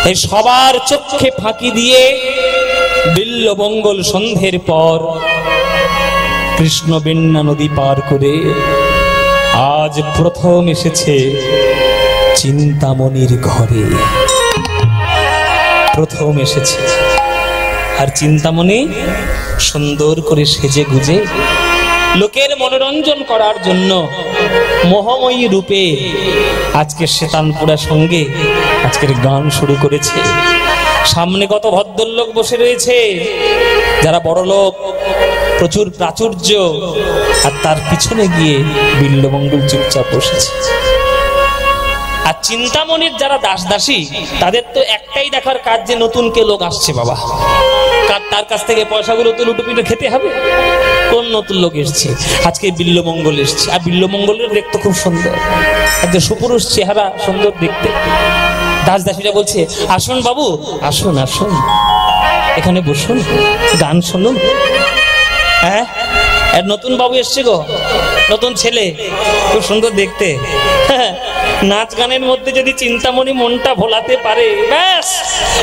এই সবার চোখে ফাঁকি দিয়ে বিল্লমঙ্গল সন্ধ্যের পর কৃষ্ণ বেন্না নদী পার করে আজ প্রথম এসেছে চিন্তামণির ঘরে। প্রথম এসেছে, আর চিন্তামণি সুন্দর করে সেজে গুজে লোকের মনোরঞ্জন করার জন্য মোহময়ী রূপে আজকে শ্বেতানপুরা সঙ্গে আজকের গান শুরু করেছে। সামনে কত ভদ্রলোক বসে রয়েছে, যারা বড় লোক, প্রচুর প্রাচুর্য, আর তার পিছনে গিয়ে বিল্লমঙ্গল চুপচাপ বসেছে। আর চিন্তামণির যারা দাস দাসী, তাদের তো একটাই দেখার কাজ যে নতুন কে লোক আসছে বাবা, তার কাছ থেকে পয়সাগুলো তো লুটুপিটে খেতে হবে। কোন নতুন লোক এসছে? আজকে বিল্লমঙ্গল এসছে, আর বিল্লমঙ্গলের দেখতে খুব সুন্দর, একদম সুপুরুষ চেহারা, সুন্দর দেখতে। দাস দাসীরা বলছে, আসুন বাবু, আসুন আসুন, এখানে বসুন, গান শুনুন। হ্যাঁ, নতুন বাবু এসছে গো, নতুন ছেলে, খুব সুন্দর দেখতে। নাচ গানের মধ্যে যদি চিন্তামণি মনটা ভোলাতে পারে, ব্যাস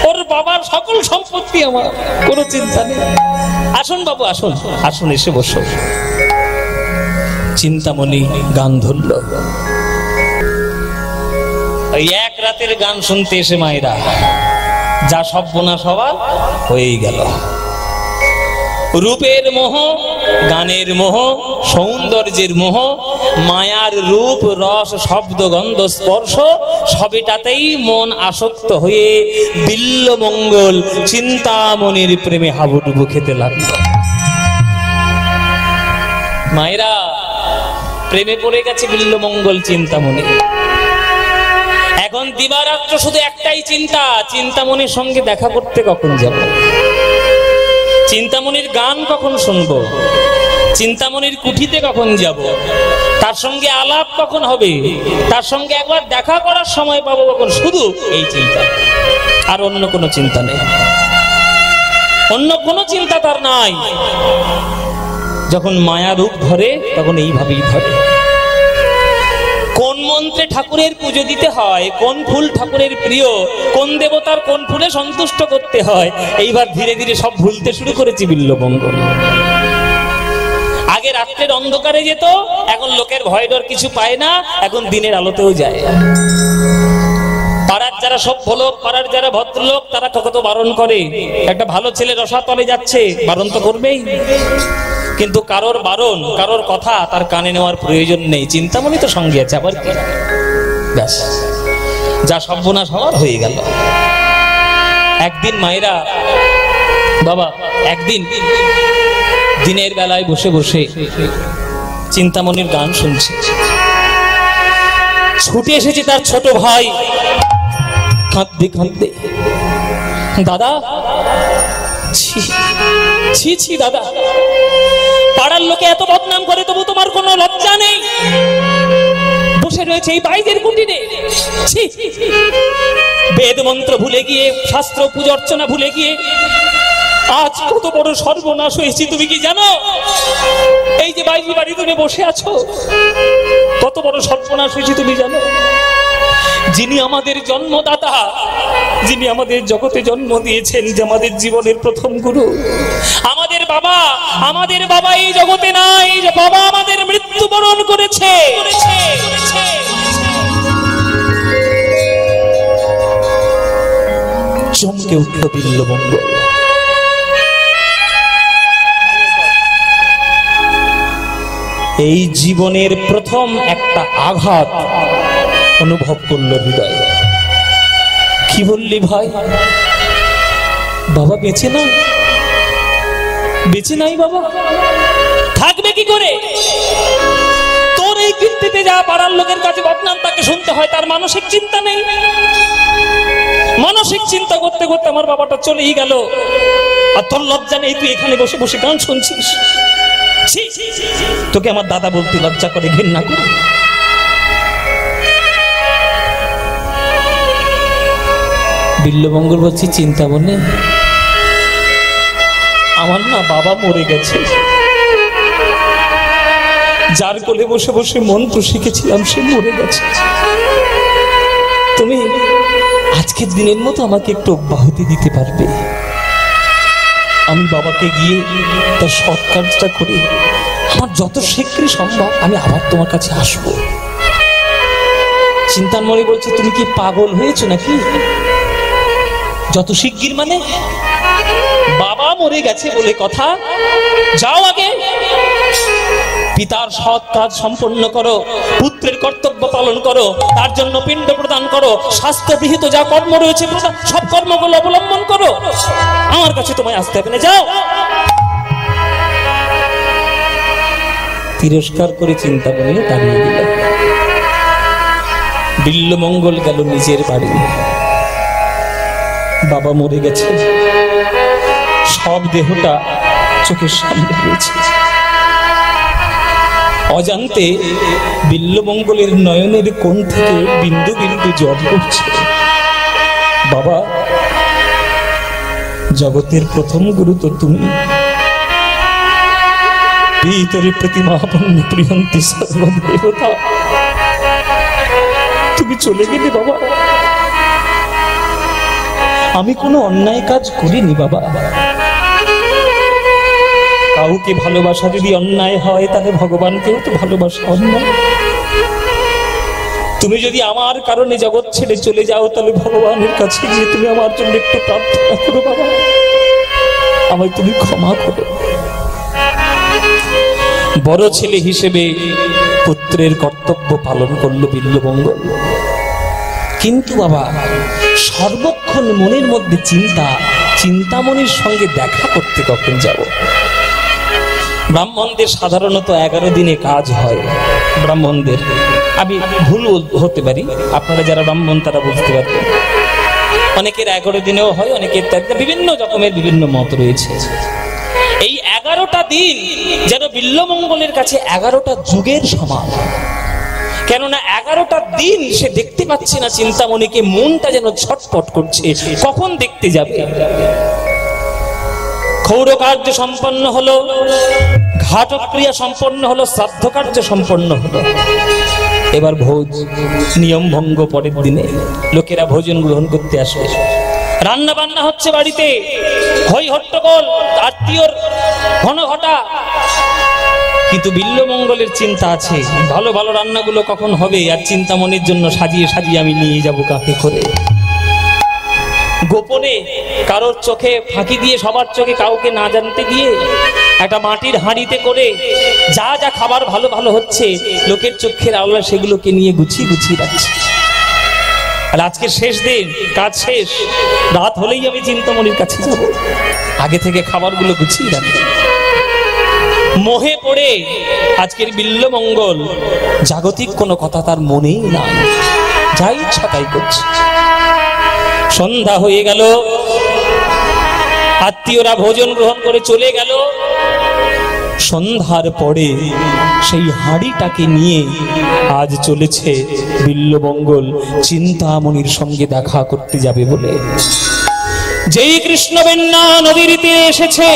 ওর বাবার সকল সম্পত্তি আমার, কোনো চিন্তা নেই। আসুন বাবু, আসুন আসুন, এসে বসো। চিন্তামণি গান ধরল। ওই এক রাতের গান শুনতে এসে মায়েরা যা সর্বনাশ হওয়ার হয়েই গেল। রূপের মোহ, গানের মোহ, সৌন্দর্যের মোহ, মায়ার রূপ, রস, শব্দ, গন্ধ, স্পর্শ, সবেটাতেই মন আসক্ত হয়ে বিল্লমঙ্গল চিন্তামণির প্রেমে হাবুডুবু খেতে লাগলো। মায়েরা, প্রেমে পড়ে গেছে বিল্লমঙ্গল চিন্তামণি। এখন দিবারাত্র শুধু একটাই চিন্তা, চিন্তামণির সঙ্গে দেখা করতে কখন যাব, চিন্তামণির গান কখন শুনবো, চিন্তামণির কুঠিতে কখন যাব, তার সঙ্গে আলাপ কখন হবে, তার সঙ্গে একবার দেখা করার সময় পাবো কখন, শুধু এই চিন্তা, আর অন্য কোনো চিন্তা নেই, অন্য কোনো চিন্তা তার নাই। যখন মায়া রূপ ধরে তখন এইভাবেই ধরে। কোন মন্ত্রে ঠাকুরের পুজো দিতে হয়, কোন ফুল ঠাকুরের প্রিয়, কোন দেবতার কোন ফুলে সন্তুষ্ট করতে হয়, এইবার ধীরে ধীরে সব ভুলতে শুরু করেছি বিল্লমঙ্গল। আগে রাত্রের অন্ধকারে যেত, এখন লোকের ভয় ডর কিছু পায় না, এখন দিনের আলোতেও যায়। পাড়ার যারা সভ্য লোক, পাড়ার যারা ভদ্রলোক, তারা কত বারণ করে, একটা ভালো ছেলে রসাতলে যাচ্ছে, বারণ তো করবেই। কিন্তু কারোর বারণ, কারোর কথা তার কানে নেওয়ার প্রয়োজন নেই, চিন্তামণি তো সঙ্গে আছে, আবার কি, ব্যাস যা সর্বনাশ হওয়ার হয়ে গেল। একদিন মায়েরা, বাবা, একদিন দিনের বেলায় বসে বসে চিন্তামণির গান শুনছে, ছুটে এসেছে তার ছোট ভাই, কাঁদতে কাঁদতে, দাদা, ছি ছি দাদা, পাড়ার লোকে এত বদনাম করে, তবু তোমার কোনো লজ্জা নেই, বসে রয়েছে এই বাইদের কুটিরে, বেদ মন্ত্র ভুলে গিয়ে, শাস্ত্র পূজা অর্চনা ভুলে গিয়ে আজ কত বড় সর্বনাশ হয়েছে তুমি কি জানো? এই যে বাইজি বাড়ি তুমি বসে আছো, কত বড় সর্বনাশ হয়েছে তুমি জানো? যিনি আমাদের জন্মদাতা, যিনি আমাদের জগতে জন্ম দিয়েছেন, যে আমাদের জীবনের প্রথম গুরু, আমাদের বাবা এই জগতে নাই, যে বাবা আমাদের মৃত্যুবরণ করেছে। চমকে উঠল বিল্লমঙ্গল। এই জীবনের প্রথম একটা আঘাত অনুভব করলো হৃদয়। কি বললি ভাই? বাবা বেঁচে নাই? বেঁচে নাই বাবা, থাকবে কি করে? তোর এই কীর্তিতে যা পাড়ার লোকের কাছে বদনাম তাকে শুনতে হয়, তার মানসিক চিন্তা নেই। মানসিক চিন্তা করতে করতে আমার বাবাটা চলেই গেল, আর তোর লজ্জা নেই? তুই এখানে বসে বসে গান শুনছিস। তোকে আমার দাদা বলতে লজ্জা করে, ঘেন্না করে। বিল্লমঙ্গল বলছি, চিন্তা বলে আমার না বাবা মরে গেছে, যার কোলে বসে বসে মন্ত্র শিখেছিলাম সে মরে গেছে। তুমি আজকের দিনের মতো আমাকে একটু অব্যাহতি দিতে পারবে? আমি বাবাকে গিয়ে তার সৎ কাজটা করে আমার যত শীঘ্রই সম্ভব আমি আবার তোমার কাছে আসবো। চিন্তামণি বলছে, তুমি কি পাগল হয়েছো নাকি? যত শিগগির মানে? বাবা মরে গেছে বলে কথা, যাও আগে পিতার সৎ কাজ সম্পন্ন করো, পুত্রের কর্তব্য পালন করো, তার জন্য পিণ্ড প্রদান করো, শাস্ত্রবিহিত যা কর্ম রয়েছে সব কর্মগুলো অবলম্বন করো, আমার কাছে তোমায় আসতে হবে না, যাও। তিরস্কার করে চিন্তামণি দাঁড়িয়ে দিল। বিল্বমঙ্গল গেল নিজের বাড়ি। বাবা মরে গেছে, সব দেহটা চোখের সামনে রয়েছে। অজান্তে বিল্বমঙ্গলের নয়নের কোণ থেকে বিন্দু বিন্দু জল পড়ছে। বাবা, জগতের প্রথম গুরু তো তুমি। ভিতরে প্রতিমাপন্ন প্রিয়ন্তি সর্বদেবতা, তুমি চলে গেলে বাবা। আমি কোনো অন্যায় কাজ করিনি বাবা। কাউকে ভালোবাসা যদি অন্যায় হয় তাহলে ভগবানকেও তো ভালোবাসা অন্যায়। তুমি যদি আমার কারণে জগৎ ছেড়ে চলে যাও তাহলে ভগবানের কাছে গিয়ে তুমি আমার জন্য একটু প্রার্থনা করো বাবা, আমায় তুমি ক্ষমা করো। বড় ছেলে হিসেবে পুত্রের কর্তব্য পালন করলো বিল্বমঙ্গল, কিন্তু বাবা সর্বক্ষণ মনের মধ্যে চিন্তামণির সঙ্গে দেখা করতে কখন যাব? ব্রাহ্মণদের সাধারণত 11 দিনে কাজ হয়। ব্রাহ্মণদের, আমি ভুল হতে পারি, আপনারা যারা ব্রাহ্মণ তারা বুঝতে পারবেন, অনেকের 11 দিনেও হয়, অনেকের বিভিন্ন রকমের বিভিন্ন মত রয়েছে। এই 11টা দিন যেন বিল্বমঙ্গলের কাছে 11টা যুগের সমান, কেননা 11টা দিন সে দেখতে পাচ্ছে না চিন্তামণিকে, মনটা যেন ছটফট করছে কখন দেখতে যাবে। ক্ষৌর কার্য সম্পন্ন হলো, ঘাটক্রিয়া সম্পন্ন হলো, শ্রাদ্ধ কার্য সম্পন্ন হলো, এবার ভোজ। নিয়ম ভঙ্গ পরের দিনে লোকেরা ভোজন গ্রহণ করতে আসবে, রান্না বান্না হচ্ছে বাড়িতে, হই হট্টগোল, আত্মীয়র ঘনঘটা। কিন্তু বিল্বমঙ্গলের চিন্তা আছে, ভালো ভালো রান্নাগুলো কখন হবে, আর চিন্তামণির জন্য সাজিয়ে সাজিয়ে আমি নিয়ে যাব কাকে করে। গোপনে কারোর চোখে ফাঁকি দিয়ে, সবার চোখে কাউকে না জানতে দিয়ে একটা মাটির হাঁড়িতে করে যা যা খাবার ভালো ভালো হচ্ছে লোকের চোখের আওলা সেগুলোকে নিয়ে গুছিয়ে গুছিয়ে রাখছে। আর আজকে শেষ দিন, কাজ শেষ, রাত হলেই আমি চিন্তামণির কাছে যাব, আগে থেকে খাবারগুলো গুছিয়ে রাখবো। মোহে পড়ে আজকের বিল্বমঙ্গল জাগতিক কোনো কথা তার মনেই নাই, যাই ইচ্ছা তাই করছে। সন্ধ্যা হয়ে গেল, আত্মীয়রা ভোজন গ্রহণ করে চলে গেল। সন্ধ্যার পরে সেই হাঁড়িটাকে নিয়ে আজ চলেছে বিল্বমঙ্গল চিন্তামণির সঙ্গে দেখা করতে যাবে বলে। যেই কৃষ্ণবেন্না নদীর তীরে এসেছে,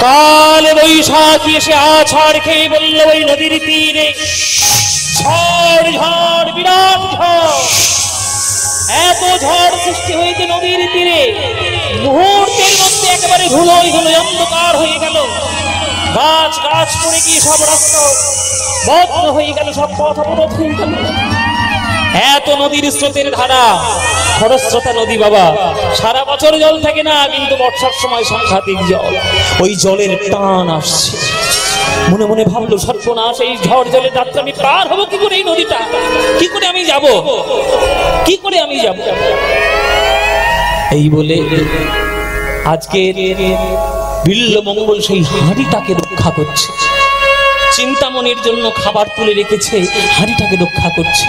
কাল বৈশাখী এসে আছাড় খেয়ে বলল ওই নদীর তীরে ঝড় ঝড়, বিরাট ঝড়। এত ঝড় সৃষ্টি হয়েছে নদীর তীরে, মুহূর্তের মধ্যে একেবারে ধুলোয় ধুলোয় অন্ধকার হয়ে গেল। গাছ গাছ পড়ে গিয়ে সব রাস্তা বন্ধ হয়ে গেল, সব পথ অবরোধ হয়ে গেল। এত নদীর স্রোতের ধারা, খরস্রোতা নদী বাবা, সারা বছর জল থাকে না, কিন্তু বর্ষার সময় সাংঘাতিক জল। ওই জলের টান আসছে, মনে মনে ভাবলো সর্বনাশ, এই ঝড় জলের রাত্রে আমি পার হবো কি করে? এই নদীটা কি করে আমি যাব, কি করে আমি যাব? এই বলে আজকে বিল্বমঙ্গল সেই হাঁড়িটাকে রক্ষা করছে, চিন্তামণির জন্য খাবার তুলে রেখেছে, হাঁড়িটাকে রক্ষা করছে।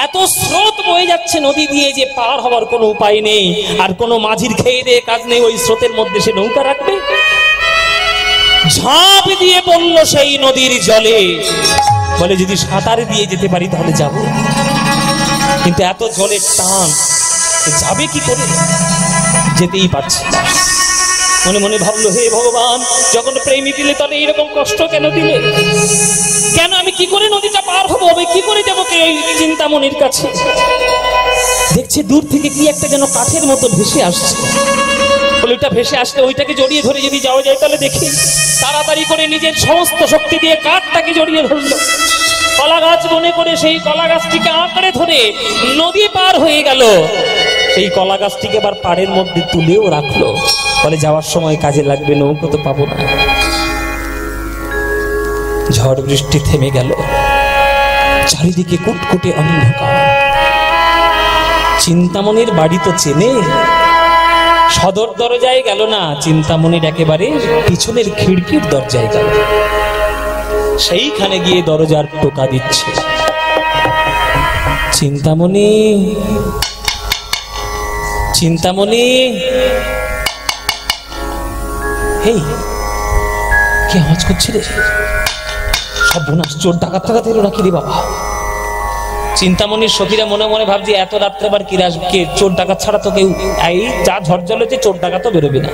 এত স্রোত বয়ে যাচ্ছে নদী দিয়ে যে পার হওয়ার কোনো উপায় নেই, আর কোনো মাঝির খেয়ে দিয়ে কাজ নেই, ওই স্রোতের মধ্যে সে নৌকা রাখবে। ঝাঁপ দিয়ে পড়ল সেই নদীর জলে, বলে যদি সাঁতার দিয়ে যেতে পারি তাহলে যাব, কিন্তু এত জলের টান, যাবে কি করে? যেতেই পারছে না। মনে মনে ভাবলো, হে ভগবান, যখন প্রেমী দিলে তাহলে এরকম কষ্ট কেন দিলে? কেন আমি কি করে নদীটা পার হবো? আমি কি করে যাবো চিন্তামণির কাছে? দেখছে দূর থেকে কি একটা যেন কাঠের মতো ভেসে আসছে। বলে ওইটা ভেসে আসলে ওইটাকে জড়িয়ে ধরে যদি যাওয়া যায় তাহলে দেখি। তাড়াতাড়ি করে নিজের সমস্ত শক্তি দিয়ে কাঠটাকে জড়িয়ে ধরলো। কলা গাছ মনে করে সেই কলা গাছটিকে আঁকড়ে ধরে নদী পার হয়ে গেল। সেই কলা গাছটিকে আবার পাড়ের মধ্যে তুলেও রাখলো। বলে যাওয়ার সময় কাজে লাগবে, নৌকো তো পাবো না। ঝড় বৃষ্টি থেমে গেল, চারিদিকে কুটকুটে অন্ধকার। চিন্তামণির বাড়ি তো চেনে, সদর দরজায় গেল না, চিন্তামণির একেবারে পিছনের খিড়কির দরজায় গেল। সেইখানে গিয়ে দরজার টোকা দিচ্ছে। চিন্তামণি, চিন্তামণি, এই কে আওয়াজ করছে রে? সব বোনাস চোর ডাকাত টাকাত এলো নাকি রে বাবা? চিন্তামণির সখীরা মনে মনে ভাবছে এত রাত্রে আবার কি আসবে, কে চোর ডাকাত ছাড়া তো কেউ, এই যা ঝড় জল হচ্ছে চোর ডাকাতও বেরোবে না।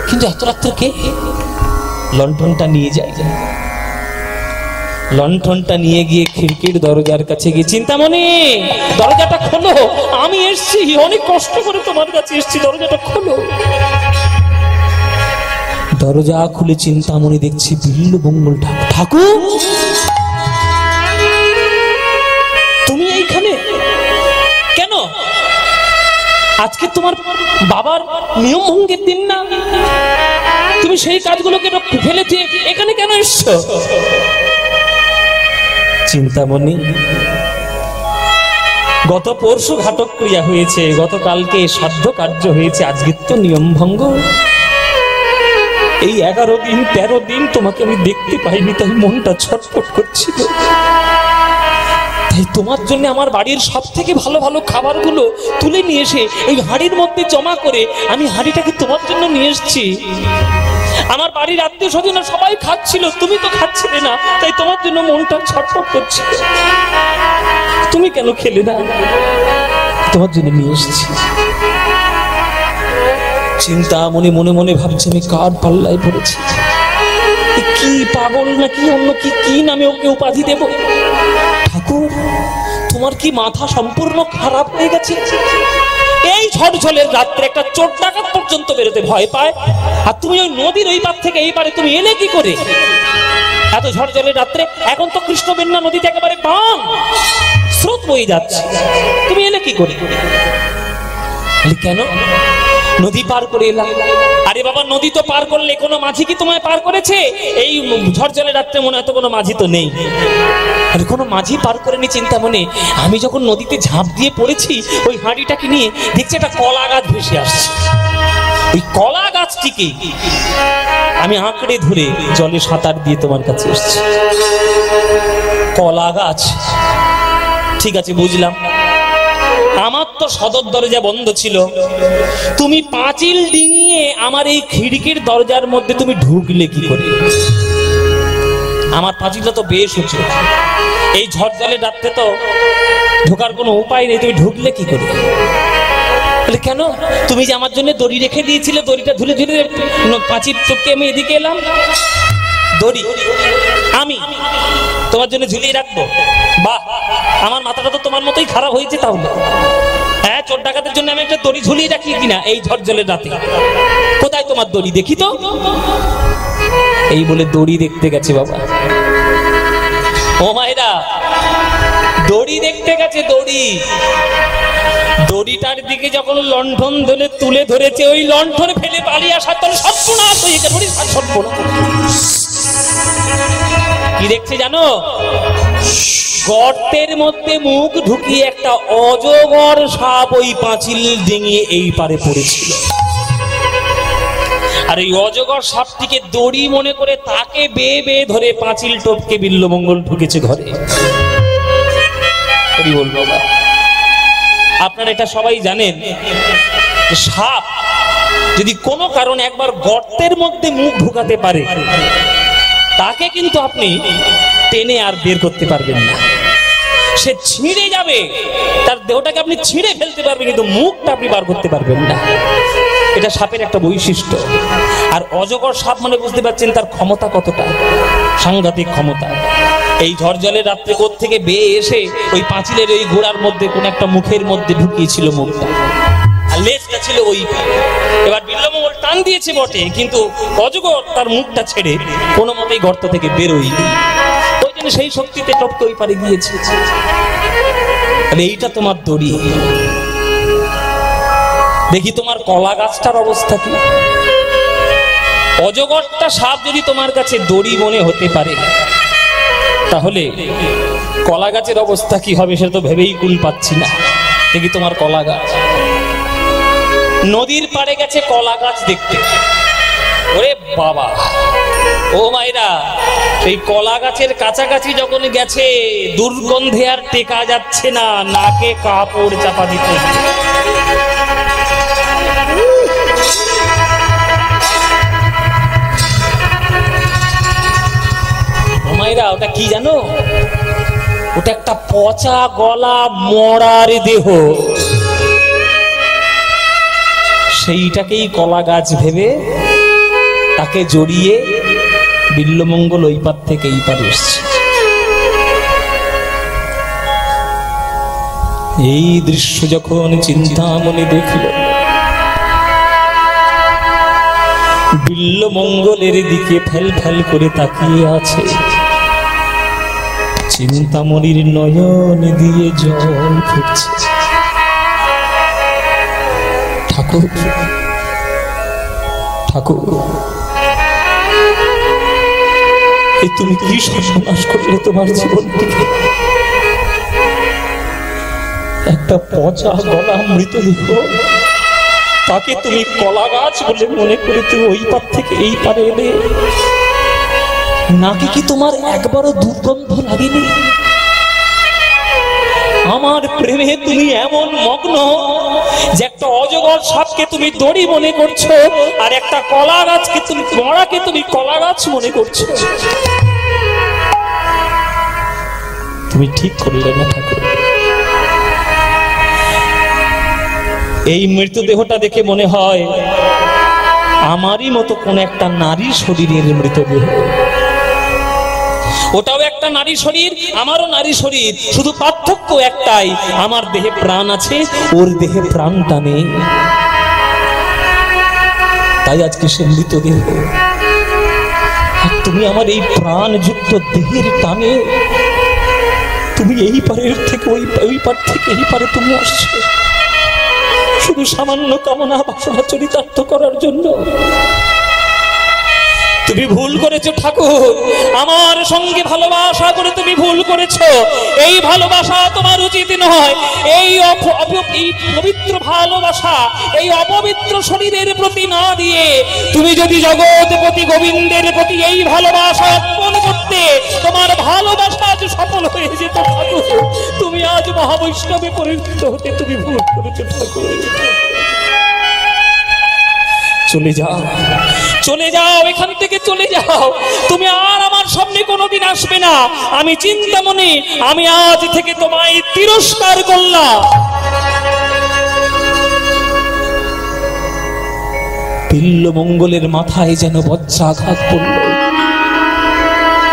কিন্তু এত রাত্রে কে? লণ্ঠনটা নিয়ে যায়। লণ্ঠনটা নিয়ে গিয়ে খিড়কির দরজার কাছে গিয়ে, চিন্তামণি দরজাটা খোলো, আমি এসছি, অনেক কষ্ট করে তোমার কাছে এসছি, দরজাটা খোলো। দরজা খুলে চিন্তামণি দেখছি বিল্বমঙ্গল ঠাকুর, তুমি এইখানে কেন? আজকে তোমার বাবার নিয়ম ভঙ্গের দিন না? তুমি সেই কাজগুলোকে ফেলে দিয়ে এখানে কেন এসছো? চিন্তামণি, গত পরশু ঘাতক ক্রিয়া হয়েছে, গতকালকে সাধ্য কার্য হয়েছে, আজকে তো নিয়ম ভঙ্গ। এই 11 দিন 13 দিন তোমাকে আমি দেখতে পাইনি, তাই মনটা ছটফট করছিল। তাই তোমার জন্য আমার বাড়ির সব থেকে ভালো ভালো খাবারগুলো তুলে নিয়ে এসে এই হাঁড়ির মধ্যে জমা করে আমি হাঁড়িটাকে তোমার জন্য নিয়ে এসেছি। আমার বাড়ির আত্মীয় স্বজনরা সবাই খাচ্ছিল, তুমি তো খাচ্ছিলে না, তাই তোমার জন্য মনটা ছটফট করছিল। তুমি কেন খেলে না? তোমার জন্য নিয়ে এসেছি। চিন্তামণি মনে মনে ভাবছে আমি কার পাল্লায় পড়েছি, কি পাগল নাকি অন্য কি নামে ওকে উপাধি দেব? ঠাকুর, তোমার কি মাথা সম্পূর্ণ খারাপ হয়ে গেছে? এই ঝড় ঝড়ের রাত্রে একটা চোর ডাকাত পর্যন্ত বেরোতে ভয় পায়, আর তুমি ওই নদীর ওই পার থেকে এই পারে তুমি এলে কি করে? এত ঝড় ঝড়ের রাত্রে, এখন তো কৃষ্ণবেন্না নদীতে একেবারে কম স্রোত বয়ে যাচ্ছে, তুমি এলে কি করে? কেন নদী পার করে এলাম? আরে বাবা, নদী তো পার করলে, কোনো মাঝি কি তোমায় পার করেছে? এই ঝড় ঝড়ের রাত্রে মনে হয় তো কোনো মাঝি তো নেই। আরে কোনো মাঝি পার করেনি চিন্তামণি। আমি যখন নদীতে ঝাঁপ দিয়ে পড়েছি ওই হাঁড়িটাকে নিয়ে, দেখছি একটা কলা গাছ ভেসে আসছে। ওই কলা গাছটিকে আমি আঁকড়ে ধরে জলে সাঁতার দিয়ে তোমার কাছে এসেছি। কলা গাছ, ঠিক আছে বুঝলাম, আমার তো সদর দরজা বন্ধ ছিল, তুমি পাঁচিল ডিঙিয়ে আমার এই খিড়কির দরজার মধ্যে তুমি ঢুকলে কি করে? আমার পাঁচিলটা তো বেশ উঁচু, এই ঝড় জলের রাত্রে তো ঢোকার কোনো উপায় নেই, তুমি ঢুকলে কি করে? কেন? তুমি যে আমার জন্য দড়ি রেখে দিয়েছিলে, দড়িটা ধুলে ধুলে পাঁচিল টপকে আমি এদিকে এলাম। দড়ি আমি তোমার জন্য ঝুলিয়ে রাখবো? বাহ, আমার মাথাটা তো তোমার মতোই খারাপ হয়েছে তাহলে। হ্যাঁ, চোর ডাকাতের জন্য আমি একটা দড়ি ঝুলিয়ে রাখি কিনা এই ঝড় জলের রাতে? কোথায় তোমার দড়ি, দেখি তো। এই বলে দড়ি দেখতে গেছে বাবা। ও মায়েরা, দড়ি দেখতে গেছে। দড়িটার দিকে যখন লণ্ঠন ধরে তুলে ধরেছে, ওই লণ্ঠন ফেলে পালিয়ে আসার তখন সর্বনাশ হয়ে গেছে। কি দেখছে জানো? গর্তের মধ্যে মুখ ঢুকিয়ে একটা অজগর সাপ ওই পাঁচিল ডিঙিয়ে এই পারে পড়েছিল। আর এই অজগর সাপটিকে দড়ি মনে করে তাকে বেয়ে বেয়ে ধরে পাঁচিল টপকে বিল্বমঙ্গল ঢুকেছে ঘরে। বলবো আপনারা এটা সবাই জানেন, সাপ যদি কোনো কারণে একবার গর্তের মধ্যে মুখ ঢুকাতে পারে, তাকে কিন্তু আপনি টেনে আর বের করতে পারবেন না। সে ছিঁড়ে যাবে, তার দেহটাকে আপনি ছিঁড়ে ফেলতে পারবেন, কিন্তু মুখটা আপনি বার করতে পারবেন না। এটা সাপের একটা বৈশিষ্ট্য। আর অজগর সাপ মানে বুঝতে পারছেন তার ক্ষমতা কতটা, সাংঘাতিক ক্ষমতা। এই ঝড় জলের রাত্রে কোত্থেকে বেয়ে এসে ওই পাঁচিলের ওই গোড়ার মধ্যে কোন একটা মুখের মধ্যে ঢুকিয়েছিল মুখটা, আর লেজটা ছিল ওই। এবার বিল্বমঙ্গল টান দিয়েছে বটে, কিন্তু অজগর তার মুখটা ছেড়ে কোনো মতেই গর্ত থেকে বেরোয়নি। ওই জন্য সেই শক্তিতে টপকে ওই পারে গিয়েছে। এইটা তোমার দড়ি। দেখি তোমার কলা গাছটার অবস্থা কি? অজগরটা সাপ যদি তোমার কাছে দড়ি মনে হতে পারে, তাহলে কলা গাছের অবস্থা কি হবে সেটা তো ভেবেই কুল পাচ্ছি না। দেখি তোমার কলা গাছ। নদীর পাড়ে গেছে কলা গাছ দেখতে। ওরে বাবা, ও মায়েরা, সেই কলা গাছের কাছাকাছি যখন গেছে দুর্গন্ধে আর টেকা যাচ্ছে না, নাকে কাপড় চাপা দিতে। ও মায়েরা, ওটা কি জানো? ওটা একটা পচা গলা মরার দেহ। সেইটাকেই কলা গাছ ভেবে তাকে জড়িয়ে বিল্বমঙ্গল ওই পার থেকে এই পারে এসছে। এই দৃশ্য যখন চিন্তামণি দেখল, বিল্বমঙ্গলের দিকে ফেল ফেল করে তাকিয়ে আছে। চিন্তামণির নয়ন দিয়ে জল ফুটছে। ঠাকুর, ঠাকুর, তুমি কি সর্বনাশ করলে তোমার জীবনটিকে? একটা পচা গলা মৃতদেহ, তাকে তুমি কলা গাছ বলে মনে করে তুমি ওই পার থেকে এই পারে এলে। নাকি কি তোমার একবারও দুর্গন্ধ লাগেনি? আমার প্রেমে তুমি এমন মগ্ন যে একটা অজগর সাপকে তুমি দড়ি মনে করছো, আর একটা কলা গাছকে তুমি মরাকে তুমি কলা গাছ মনে করছো। তুমি ঠিক করলে না ঠাকুর। এই মৃতদেহটা দেখে মনে হয় আমারই মতো কোন একটা নারী শরীরের মৃতদেহ। ওটাও একটা নারী শরীর, আমারও নারী শরীর, শুধু পার্থক্য একটাই, আমার দেহে প্রাণ আছে, ওর দেহে প্রাণটা নেই। তাই আজকে সে মৃতদেহ, আর তুমি আমার এই প্রাণযুক্ত দেহের টানে তুমি এই পারের থেকে ওই পার থেকে এই পারে তুমি আসছো শুধু সামান্য কামনা বাসনা চরিতার্থ করার জন্য। তুমি ভুল করেছো ঠাকুর, আমার সঙ্গে ভালোবাসা করে তুমি ভুল করেছো। এই ভালোবাসা তোমার উচিত নয়। এই পবিত্র ভালোবাসা এই অপবিত্র শরীরের প্রতি না দিয়ে তুমি যদি জগৎপতি গোবিন্দের প্রতি এই ভালোবাসা অর্পণ করতে, তোমার ভালোবাসা আজ সফল হয়ে যেত ঠাকুর। তুমি আজ মহাবৈষ্ণবে পরিণত হতে তুমি ভুল করেছো ঠাকুর। চলে যাও, চলে যাও, এখান থেকে চলে যাও। তুমি আর আমার সামনে কোনোদিন আসবে না। আমি চিন্তামণি, আমি আজ থেকে তোমায় তিরস্কার করলাম। বিল্বমঙ্গলের মাথায় যেন বজ্রাঘাত পড়ল।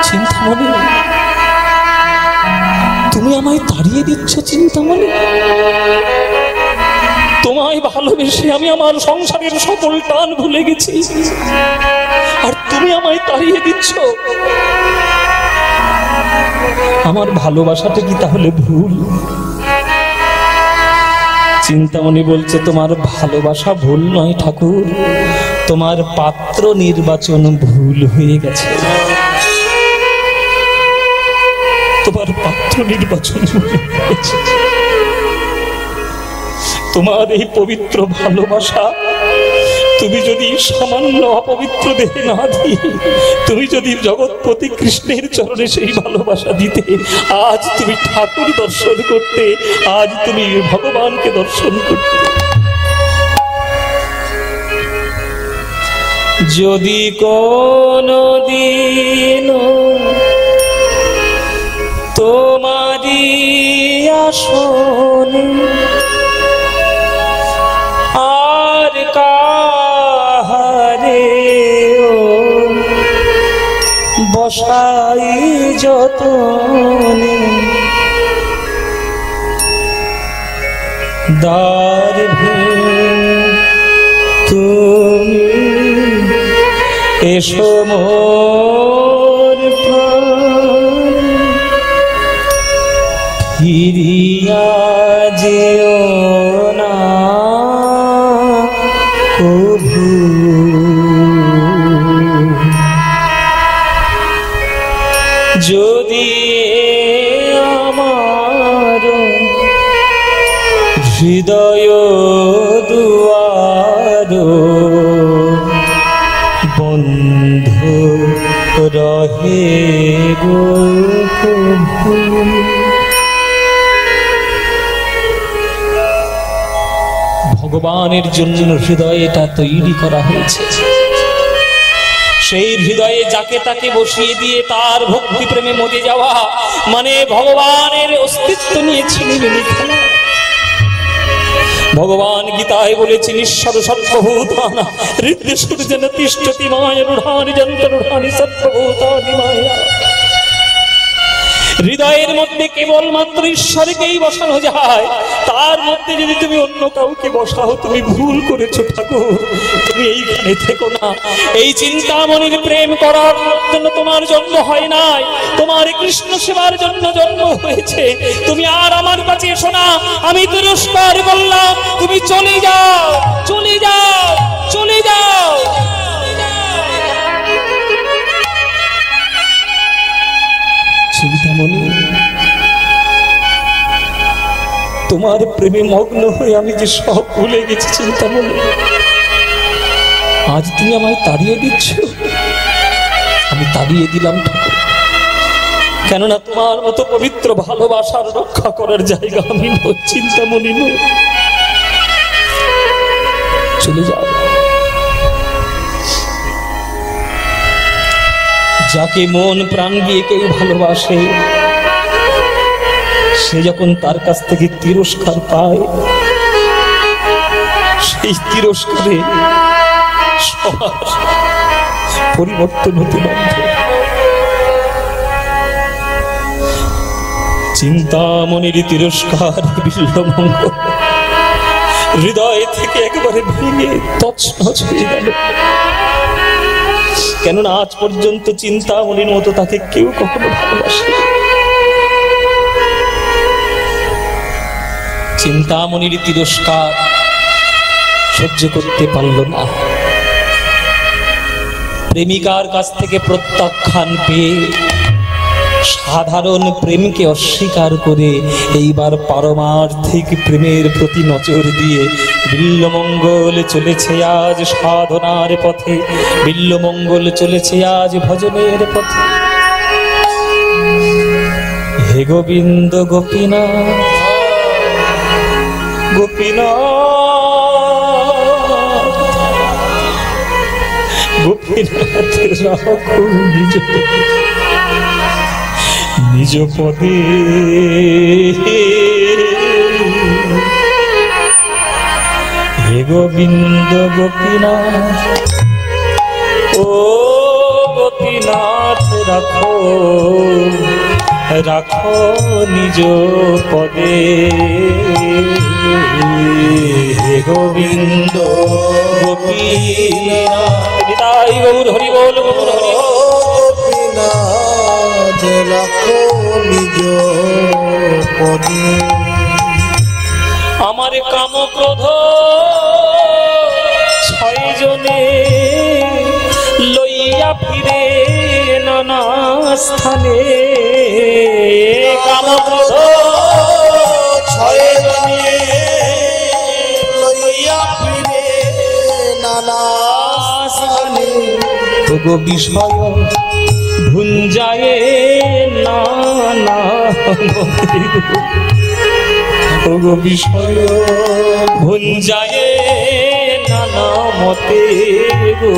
চিন্তামণি, তুমি আমায় তাড়িয়ে দিচ্ছ চিন্তামণি? তোমায় ভালোবেসে আমি আমার সংসারের সকল টান ভুলে গেছি, আর তুমি আমায় তাড়িয়ে দিচ্ছ। আমার ভালোবাসাটা কি তাহলে ভুল? চিন্তামণি বলছে, তোমার ভালোবাসা ভুল নয় ঠাকুর, তোমার পাত্র নির্বাচন ভুল হয়ে গেছে। তোমার পাত্র নির্বাচন ভুল হয়ে গেছে। তোমার এই পবিত্র ভালোবাসা তুমি যদি সামান্য অপবিত্র দেহে না দিয়ে তুমি যদি জগৎপতি কৃষ্ণের চরণে সেই ভালোবাসা দিতে, আজ তুমি ঠাকুর দর্শন করতে, আজ তুমি ভগবানকে দর্শন করতে। যদি কোনদিন তোমারি আসনে আর কাহারে বসাই যতনে দ্বার তুমি এসো মোর ফিরিয়া যেও না কভু যদি আমার হৃদয় দুয়ার বন্ধ রহে গো প্রভু। ভগবানের জন্য হৃদয়টা তৈরি করা হয়েছে, সেই হৃদয়ে যাকে তাকে বসিয়ে দিয়ে তার ভক্তি প্রেমে মজে যাওয়া মানে ভগবানের অস্তিত্ব নিয়ে ছিনিমিনি খেলা। ভগবান গীতায় বলেছেন ঈশ্বর সর্বভূতানা হৃদয়ে সূর্যেন তিষ্ঠতি মায়া রূঢ়ানি যন্ত্ররূঢ়ানি সর্বভূতানি মায়া। হৃদয়ের মধ্যে কেবলমাত্র ঈশ্বরকেই বসানো যায়, তার মধ্যে যদি তুমি অন্য কাউকে বসাও তুমি ভুল করেছো ঠাকুর, তুমি এইখানে থেকো না। এই চিন্তামণির প্রেম করার জন্য তোমার জন্ম হয় নাই, তোমার কৃষ্ণ সেবার জন্য জন্ম হয়েছে। তুমি আর আমার কাছে এসো না, আমি তিরস্কার করলাম, তুমি চলে যাও চলে যাও চলে যাও। চিন্তামণি, তোমার প্রেমে মগ্ন হয়ে আমি যে সব ভুলে গেছি চিন্তামণি, আজ তুমি আমায় তাড়িয়ে দিচ্ছ। আমি তাড়িয়ে দিলাম ঠাকুর, কেননা তোমার মতো পবিত্র ভালোবাসার রক্ষা করার জায়গা আমি নই চিন্তামণি নই। চলে যাও। যাকে মন প্রাণ দিয়ে কেউ ভালোবাসে সে যখন তার কাছ থেকে তিরস্কার পায়, সেই তিরস্কারে পরিবর্তন হতে বাধ্য। চিন্তামণির তিরস্কার বিল্বমঙ্গ হৃদয় থেকে একবারে ভেঙে তছনছ হয়ে গেল, কেননা আজ পর্যন্ত চিন্তামণির মতো তাকে কেউ কখনো ভালোবাসে। চিন্তামণির তিরস্কার সহ্য করতে পারল না। প্রেমিকার কাছ থেকে প্রত্যাখ্যান পেয়ে সাধারণ প্রেমকে অস্বীকার করে এইবার পারমার্থিক প্রেমের প্রতি নজর দিয়ে বিল্বমঙ্গল চলেছে আজ সাধনার পথে, বিল্বমঙ্গল চলেছে আজ ভজনের পথে। হে গোবিন্দ গোপীনাথ গোপীনাথ গোপীনাথ রাখো নিজ পদে, হে গোবিন্দ গোপীনাথ ও গোপীনাথ রাখো রাখো নিজ পদে, হে গোবিন্দ গোপীনাথ। নিতাই গৌর হরি বল গৌর হরি গোপীনাথ রাখো নিজ পদে। আমার কাম ক্রোধ ছয় জনে লইয়া ফিরে নানা স্থানে, কাম ক্রোধ ছয় জনে লইয়া ফিরে নানা স্থানে, তবু বিষয় ভুঞ্জায়ে নানা তবু বিষয় ভুঞ্জায়ে নানা মতে গো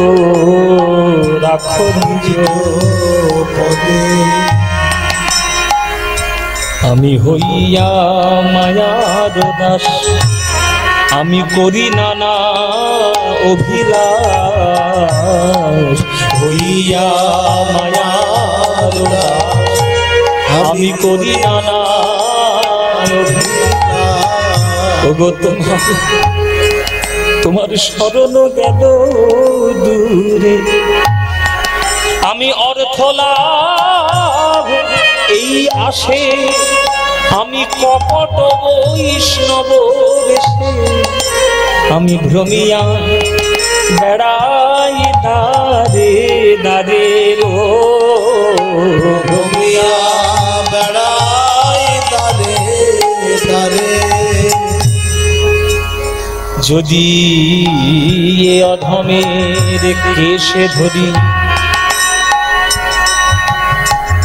রাখো নিজ পদে। আমি হইয়া মায়ার দাস, আমি করি নানা অভিলাষ, হইয়া মায়া আমি করি নানা ওগো তোমার শরণ গেল দূরে, আমি অর্থ লাভ এই আসে, আমি কপট বৈষ্ণব বেশে, আমি ভ্রমিয়া বেড়াই দারে দারে রো, ভ্রমিয়া বেড়াই দারে দারে। যদি এ অধমের কেশে ধরি,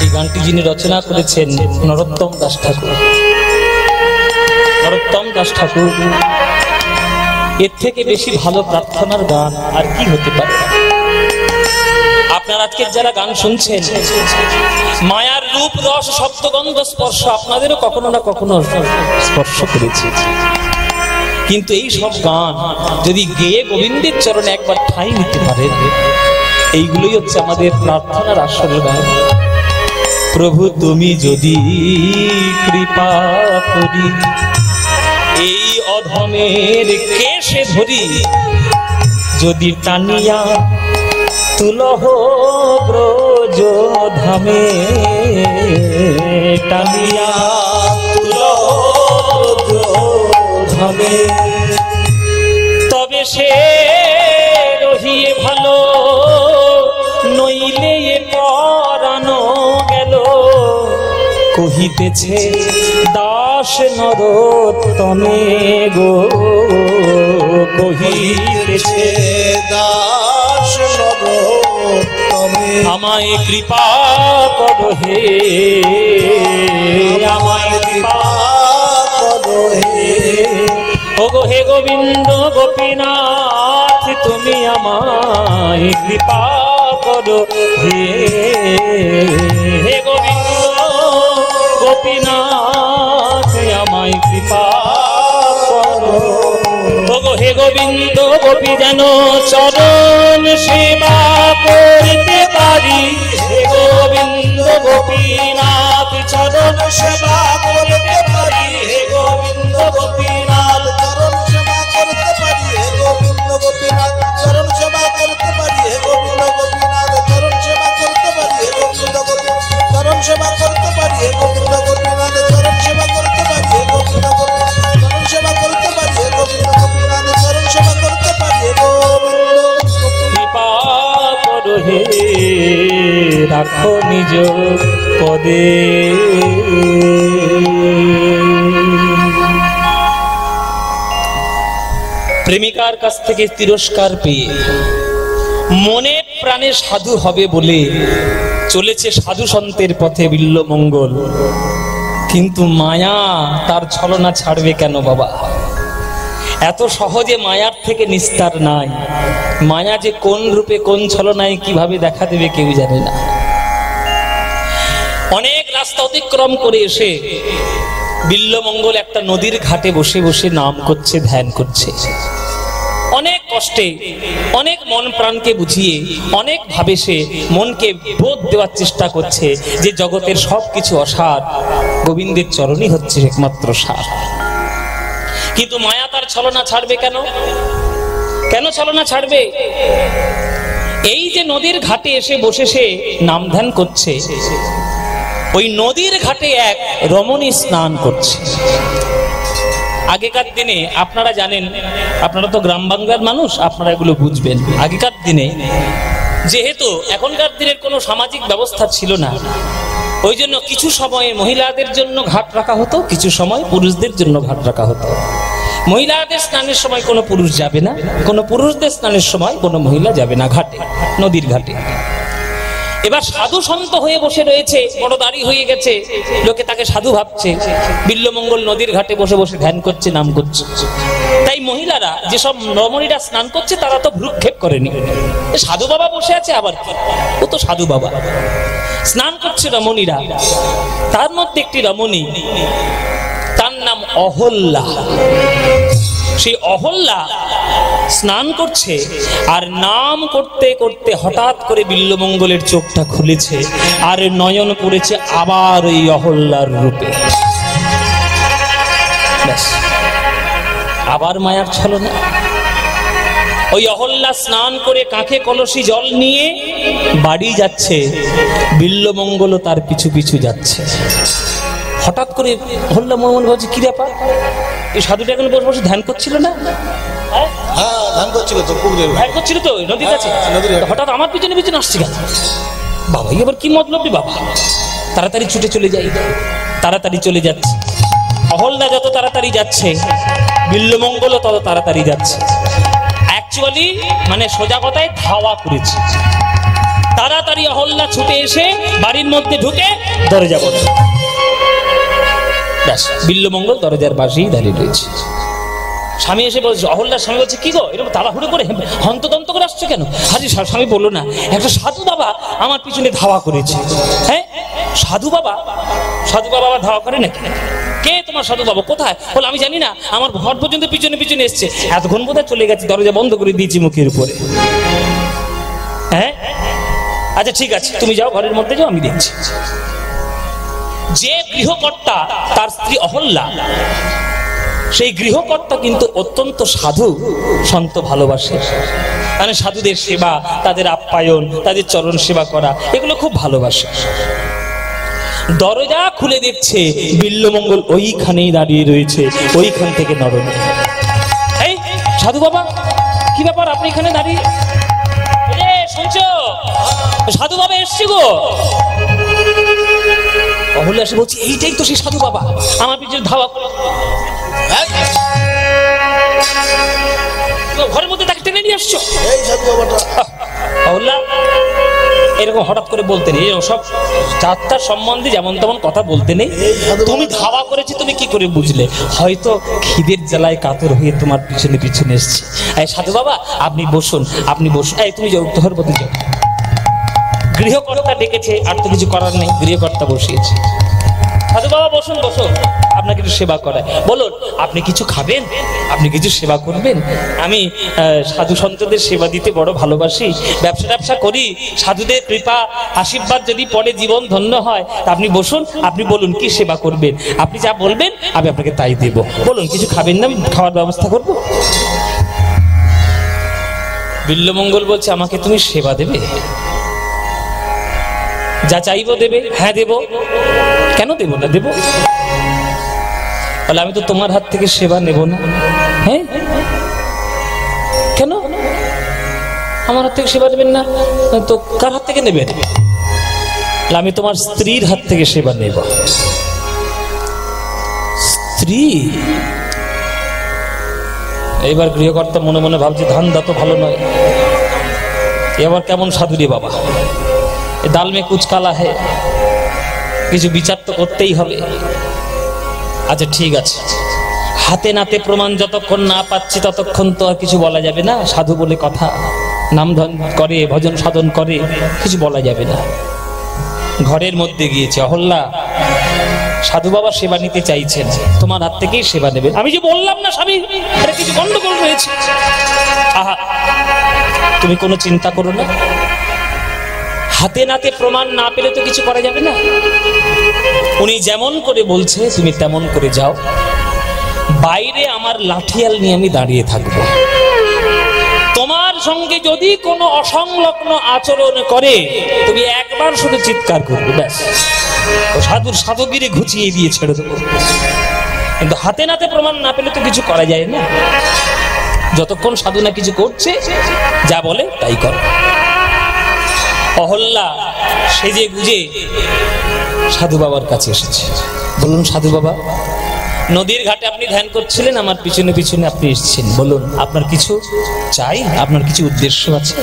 এই গানটি যিনি রচনা করেছেন নরোত্তম দাস ঠাকুর। নরোত্তম দাস ঠাকুর, এর থেকে বেশি ভালো প্রার্থনার গান আর কি হতে পারে? আপনারা আজকে যারা গান শুনছেন, মায়ার রূপ রস শব্দগন্ধ স্পর্শ আপনাদেরও কখনো না কখনো স্পর্শ করেছে, কিন্তু এই সব গান যদি গেয়ে গোবিন্দের চরণে একবার ঠাঁই নিতে পারেন, এইগুলোই হচ্ছে আমাদের প্রার্থনার আসল গান। প্রভু তুমি যদি কৃপা করি, এই অধমের কেশে ধরি, যদি টানিয়া তুলহ ব্রজ ধামে, টানিয়া তুলহ ব্রজ ধামে, তবে সে রহিয়ে ভালো, নইলে পরানো গেল। কহিতেছে দাস নরোত্তমে গো, কহিতেছে দাস নরোত্তমে, আমায় কৃপা করো হে, আমায় কৃপা করো হে। ওগো হে গোবিন্দ গোপীনাথ, তুমি আমায় কৃপা করো হে, হে গোবিন্দ গোপীনাথ আমায় কৃপা করো। ওগো হে গোবিন্দ গোপী যেন চরণ সেবা করতে পারি, হে গোবিন্দ গোপীনাথ চরণ সেবা করতে পারি, হে গোবিন্দ গোপীনাথ চরণ সেবা করতে পারি, হে গোবিন্দ গোপীনাথ চরণ সেবা করতে পারি, হে গোবিন্দ গোপীনাথ চরণ সেবা করতে পারি, হে গোবিন্দ গোপীনাথ চরণ সেবা করতে পারি, হে গোবিন্দ গোপীনাথ চরণ সেবা করতে পারি, হে গোবিন্দ গোপীনাথ চরণ সেবা করতে পারি, হে গোবিন্দ গোপীনাথ চরণ সেবা করতে পারি, হে গোবিন্দ কৃপা করো হে, রাখো নিজ পদে। প্রেমিকার কাছ থেকে তিরস্কার পেয়ে মনে প্রাণে সাধু হবে বলে চলেছে সাধু সন্তের পথে বিল্বমঙ্গল, কিন্তু মায়া তার ছলনা ছাড়বে কেন বাবা? এত সহজে মায়ার থেকে নিস্তার নাই। মায়া যে কোন রূপে কোন ছলনায় কিভাবে দেখা দেবে কেউ জানে না। অনেক রাস্তা অতিক্রম করে এসে বিল্বমঙ্গল একটা নদীর ঘাটে বসে বসে নাম করছে, ধ্যান করছে। অনেক কষ্টে, অনেক মন প্রাণকে বুঝিয়ে, অনেক ভাবে সে মনকে বোধ দেওয়ার চেষ্টা করছে যে জগতের সবকিছু অসার, গোবিন্দের চরণই হচ্ছে একমাত্র সার। কিন্তু মায়া তার ছলনা ছাড়বে কেন? কেন ছলনা ছাড়বে? এই যে নদীর ঘাটে এসে বসে সে নাম ধ্যান করছে, ওই নদীর ঘাটে এক রমণী স্নান করছে। আগেকার দিনে আপনারা জানেন, আপনারা তো গ্রাম বাংলার মানুষ, আপনারা এগুলো বুঝবেন। আগেকার দিনে যেহেতু এখনকার দিনের কোনো সামাজিক ব্যবস্থা ছিল না, ওই জন্য কিছু সময়ে মহিলাদের জন্য ঘাট রাখা হতো, কিছু সময় পুরুষদের জন্য ঘাট রাখা হতো। মহিলাদের স্নানের সময় কোনো পুরুষ যাবে না, কোনো পুরুষদের স্নানের সময় কোনো মহিলা যাবে না ঘাটে, নদীর ঘাটে। এবার সাধু সন্ত হয়ে বসে রয়েছে, বড় দাড়ি হয়ে গেছে, লোকে তাকে সাধু ভাবছে। বিল্বমঙ্গল নদীর ঘাটে বসে বসে ধ্যান করছে, নাম করছে। তাই মহিলারা, যেসব রমণীরা স্নান করছে, তারা তো ভ্রুক্ষেপ করেনি, সাধু বাবা বসে আছে আবার কি, ও তো সাধু বাবা। স্নান করছে রমণীরা, তার মধ্যে একটি রমণী, তার নাম অহল্যা। সেই অহল্যা স্নান করছে আর নাম করতে করতে হঠাৎ করে বিল্বমঙ্গলের চোখটা খুলেছে আর নয়ন পড়েছে আবার ওই অহল্যার রূপে। আবার মায়ার ছলনা। ওই অহল্যা স্নান করে কাঁখে কলসি জল নিয়ে বাড়ি যাচ্ছে, বিল্বমঙ্গলও তার পিছু পিছু যাচ্ছে। হঠাৎ করে অহল্যা মনে মনে ভাবছে কি ব্যাপার, এই সাধুটা এখন বসে বসে ধ্যান করছিল না? ধ্যান করছিল তো, ধ্যান করছিল তো নদীর কাছে, হঠাৎ আমার পিছনে পিছনে আসছে কেন? বাবা এবার কি মতলব রে বাবা? তাড়াতাড়ি ছুটে চলে যাই। তাড়াতাড়ি চলে যাচ্ছে। অহল্যা যত তাড়াতাড়ি যাচ্ছে, বিল্বমঙ্গলও তত তাড়াতাড়ি যাচ্ছে। অ্যাকচুয়ালি মানে সোজা কথায় ধাওয়া করেছে। তাড়াতাড়ি অহল্যা ছুটে এসে বাড়ির মধ্যে ঢুকে দরজা বন্ধ। ব্যাস, বিল্বমঙ্গল দরজার পাশেই দাঁড়িয়ে রয়েছে। স্বামী এসে বলছে, অহল্যার স্বামী বলছে কি গো এরকম তাড়াহুড়ো করে হন্তদন্ত করে আসছো কেন? হাজি স্বামী বললো না, একটা সাধু বাবা আমার পিছনে ধাওয়া করেছে। হ্যাঁ সাধু বাবা? সাধু বাবা আবার ধাওয়া করে নাকি? কে তোমার সাধু বাবা? কোথায়? বল আমি জানি না, আমার ঘর পর্যন্ত পিছনে পিছনে এসছে। এতক্ষণ বোধহয় চলে গেছে, দরজা বন্ধ করে দিয়েছি মুখের উপরে। হ্যাঁ আচ্ছা ঠিক আছে, তুমি যাও ঘরের মধ্যে যাও, আমি দেখছি। যে গৃহকর্তা তার স্ত্রী অহল্যা, সেই গৃহকর্তা কিন্তু অত্যন্ত সাধু সন্ত ভালোবাসে। মানে সাধুদের সেবা, তাদের আপ্যায়ন, তাদের চরণ সেবা করা, এগুলো খুব ভালোবাসে। দরজা খুলে দেখছে বিল্বমঙ্গল ওইখানেই দাঁড়িয়ে রয়েছে, ওইখান থেকে নরম। এই সাধু বাবা কি ব্যাপার, আপনি এখানে দাঁড়িয়ে? শুনছো সাধু বাবা এসছি গো। অহল্যা এসে বলছি এইটাই তো সেই সাধু বাবা, আমার পিছনে ধাওয়া করে। ঘরের মধ্যে তাকে টেনে নিয়ে আসছো? এই সাধু বাবাটা। অহল্যা এরকম হঠাৎ করে বলতে নেই, সব যাত্রার সম্বন্ধে যেমন তেমন কথা বলতে নেই। তুমি ধাওয়া করেছি, তুমি কি করে বুঝলে? হয়তো খিদের জ্বালায় কাতর হয়ে তোমার পিছনে পিছনে এসছে। এই সাধু বাবা আপনি বসুন, আপনি বসুন। এই তুমি যাও, তোর প্রতি যাও। গৃহকর্তা ডেকেছে, আর তো কিছু করার নেই, গৃহকর্তা বসিয়েছে। সাধু বাবা বসুন, বসুন, আপনাকে একটু সেবা করায়। বলুন আপনি কিছু খাবেন, আপনি কিছু সেবা করবেন? আমি সাধু সন্তদের সেবা দিতে বড় ভালোবাসি, ব্যবসা করি, সাধুদের কৃপা আশীর্বাদ যদি পরে জীবন ধন্য হয়। তা আপনি বসুন, আপনি বলুন কি সেবা করবেন, আপনি যা বলবেন আমি আপনাকে তাই দেব। বলুন কিছু খাবেন না, খাওয়ার ব্যবস্থা করব। বিল্বমঙ্গল বলছে আমাকে তুমি সেবা দেবে? যা চাইবো দেবে? হ্যাঁ দেব। কেন দেব না? দেব। তাহলে আমি তো তোমার হাত থেকে সেবা নেব না। হ্যাঁ কেন আমার হাত থেকে সেবা নেবেন না? তো কার হাত থেকে নেবেন? আমি তোমার স্ত্রীর হাত থেকে সেবা নেব। স্ত্রী? এইবার গৃহকর্তা মনে মনে ভাবছে ধান্দা তো ভালো নয়, এবার কেমন সাধু রে বাবা, দাল মে কুচ কালা হে, কিছু বিচার তো করতেই হবে। আচ্ছা ঠিক আছে, হাতে নাতে প্রমাণ যতক্ষণ না পাচ্ছি ততক্ষণ তো আর কিছু বলা যাবে না। সাধু বলে কথা, নাম ধ্যান করে, ভজন সাধন করে, কিছু বলা যাবে না। ঘরের মধ্যে গিয়েছে অহল্যা, সাধু বাবা সেবা নিতে চাইছেন, তোমার হাত থেকেই সেবা নেবেন। আমি যে বললাম না স্বামী, এটা কিছু গন্ডগোল রয়েছে। আহা তুমি কোনো চিন্তা করো না, হাতে নাতে প্রমাণ না পেলে তো কিছু করা যাবে না। উনি যেমন করে বলছে তুমি তেমন করে যাও, বাইরে আমার লাঠিয়াল নিয়ে আমি দাঁড়িয়ে থাকবো। তোমার সঙ্গে যদি কোনো অসংলগ্ন আচরণ করে তুমি একবার শুধু চিৎকার করবে, ব্যাস ও সাধুর সাধুগিরি ঘুচিয়ে দিয়ে ছেড়ে দেবো। কিন্তু হাতে নাতে প্রমাণ না পেলে তো কিছু করা যায় না। যতক্ষণ সাধু না কিছু করছে, যা বলে তাই কর। অহল্যা সেজে গুজে সাধু বাবার কাছে এসেছে। বলুন সাধু বাবা, নদীর ঘাটে আপনি ধ্যান করছিলেন, আমার পিছনে পিছনে আপনি এসেছেন, বলুন আপনার কিছু চাই, আপনার কিছু উদ্দেশ্য আছে?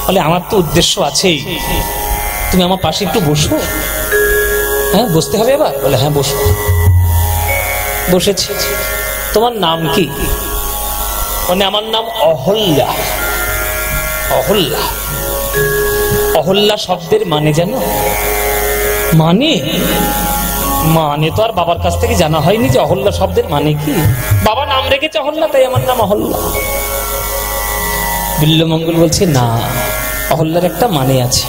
বলে আমার তো উদ্দেশ্য আছেই, তুমি আমার পাশে একটু বসো। হ্যাঁ বসতে হবে এবার? বলে হ্যাঁ বসো। বসেছি। তোমার নাম কি? মানে আমার নাম অহল্যা। অহল্যা? অহল্যা শব্দের মানে জানো? মানে তো আর বাবার কাছ থেকে জানা হয়নি যে অহল্যা শব্দের মানে কি। বাবা নাম রেখেছে অহল্যা, তাই আমার নাম অহল্যা। বিল্বমঙ্গল বলছে না, অহল্যার একটা মানে আছে।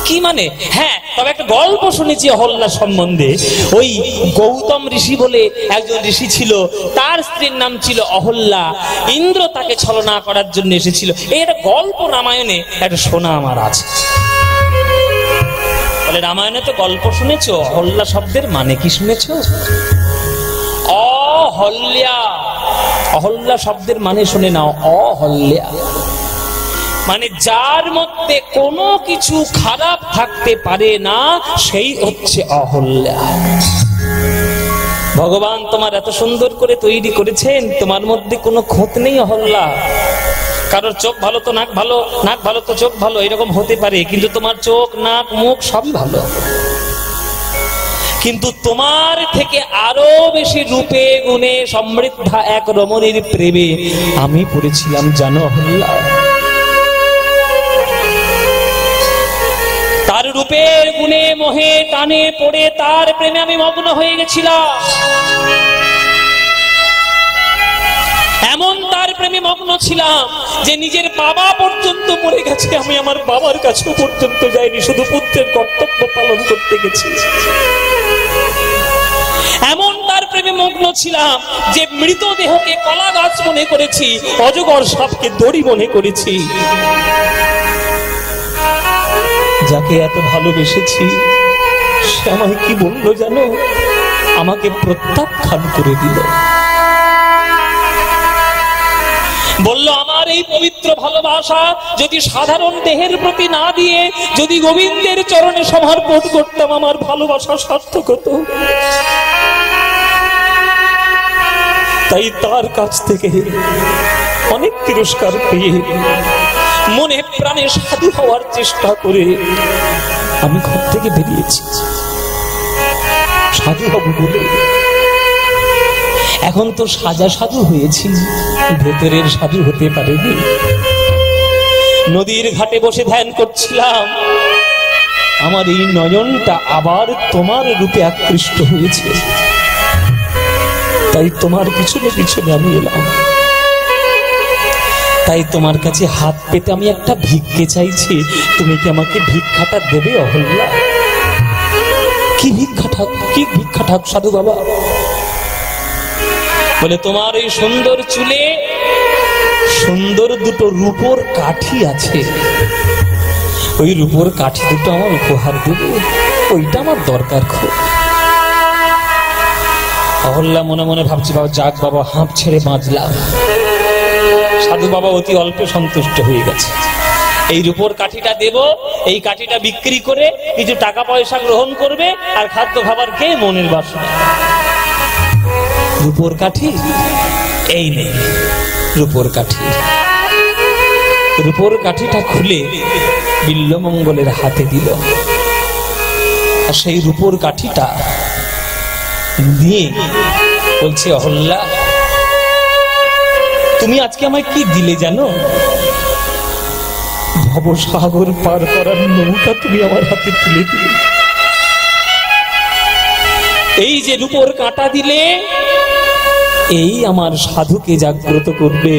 কি মানে? হ্যাঁ, তবে একটা গল্প শুনেছি অহল্যা সম্বন্ধে। ওই গৌতম ঋষি বলে একজন ঋষি ছিল, তার স্ত্রীর নাম ছিল অহল্যা। ইন্দ্র তাকে ছলনা করার জন্য এসেছিল। এই একটা গল্প রামায়ণে একটা শোনা আমার আছে। বলে রামায়ণে তো গল্প শুনেছো, অহল্যা শব্দের মানে কি শুনেছো? অহল্যা, অহল্যা শব্দের মানে শুনে নাও, অহল্যা মানে যার মধ্যে কোনো কিছু খারাপ থাকতে পারে না, সেই হচ্ছে অহল্যা। ভগবান তোমার এত সুন্দর করে তৈরি করেছেন, তোমার মধ্যে কোনো খোঁত নেই অহল্যা। কারোর চোখ ভালো তো নাক ভালো, নাক ভালো তো চোখ ভালো, এরকম হতে পারে, কিন্তু তোমার চোখ নাক মুখ সবই ভালো। কিন্তু তোমার থেকে আরো বেশি রূপে গুণে সমৃদ্ধা এক রমণীর প্রেমে আমি পড়েছিলাম জানো অহল্যা। তার রূপের গুণে মোহে টানে পড়ে তার প্রেমে আমি মগ্ন হয়ে গেছিলাম। এমন তার প্রেমে মগ্ন ছিলাম যে নিজের বাবা পর্যন্ত মরে গেছে, আমি আমার বাবার কাছেও পর্যন্ত যাইনি, শুধু পুত্রের কর্তব্য পালন করতে গেছি। এমন তার প্রেমে মগ্ন ছিলাম যে মৃতদেহকে কলা গাছ মনে করেছি, অজগর সাপকে দড়ি মনে করেছি। যাকে এত ভালোবেসেছি সে আমায় কি বললো জানো? আমাকে প্রত্যাখ্যান করে দিল। বলল আমার এই পবিত্র ভালোবাসা যদি সাধারণ দেহের প্রতি না দিয়ে যদি গোবিন্দের চরণে সমর্পণ করতাম, আমার ভালোবাসা সার্থক হতো। তাই তার কাছ থেকে অনেক তিরস্কার পেয়ে মনে প্রাণে সাধু হওয়ার চেষ্টা করে আমি ঘর থেকে বেরিয়েছি সাধু হব বলে। এখন তো সাজা সাধু হয়েছি, ভেতরের সাধু হতে পারেনি। নদীর ঘাটে বসে ধ্যান করছিলাম, আমার এই নয়নটা আবার তোমার রূপে আকৃষ্ট হয়েছে। তাই তোমার পিছনে পিছনে আমি এলাম। তাই তোমার কাছে হাত পেতে আমি একটা ভিক্ষে চাইছি, তুমি কি আমাকে ভিক্ষাটা দেবে অহল্যা? কি ভিক্ষা ঠাক সাধু বাবা? বলে তোমার এই সুন্দর চুলে সুন্দর দুটো রূপোর কাঠি আছে, ওই রূপোর কাঠি দুটো আমার উপহার দেবে, ওইটা আমার দরকার খুব। অহল্যা মনে মনে ভাবছি বাবা যাক বাবা, হাঁপ ছেড়ে বাঁচলাম। সাধু বাবা অতি অল্পে সন্তুষ্ট হয়ে গেছে। এই রূপোর কাঠিটা দেব, এই কাঠিটা বিক্রি করে কিছু টাকা পয়সা গ্রহণ করবে আর খাদ্য খাবার খেয়ে মনের বাসনা। রূপোর কাঠি এই নেই, রূপোর কাঠি। রূপোর কাঠিটা খুলে বিল্বমঙ্গলের হাতে দিল, আর সেই রূপোর কাঠিটা নিয়ে বলছে অহল্যা তুমি আজকে আমায় কি দিলে জানো? ভবসাগর পার করার নৌকা তুমি আমার হাতে তুলে দিলে। এই যে রূপোর কাঁটা দিলে, এই আমার সাধুকে জাগ্রত করবে,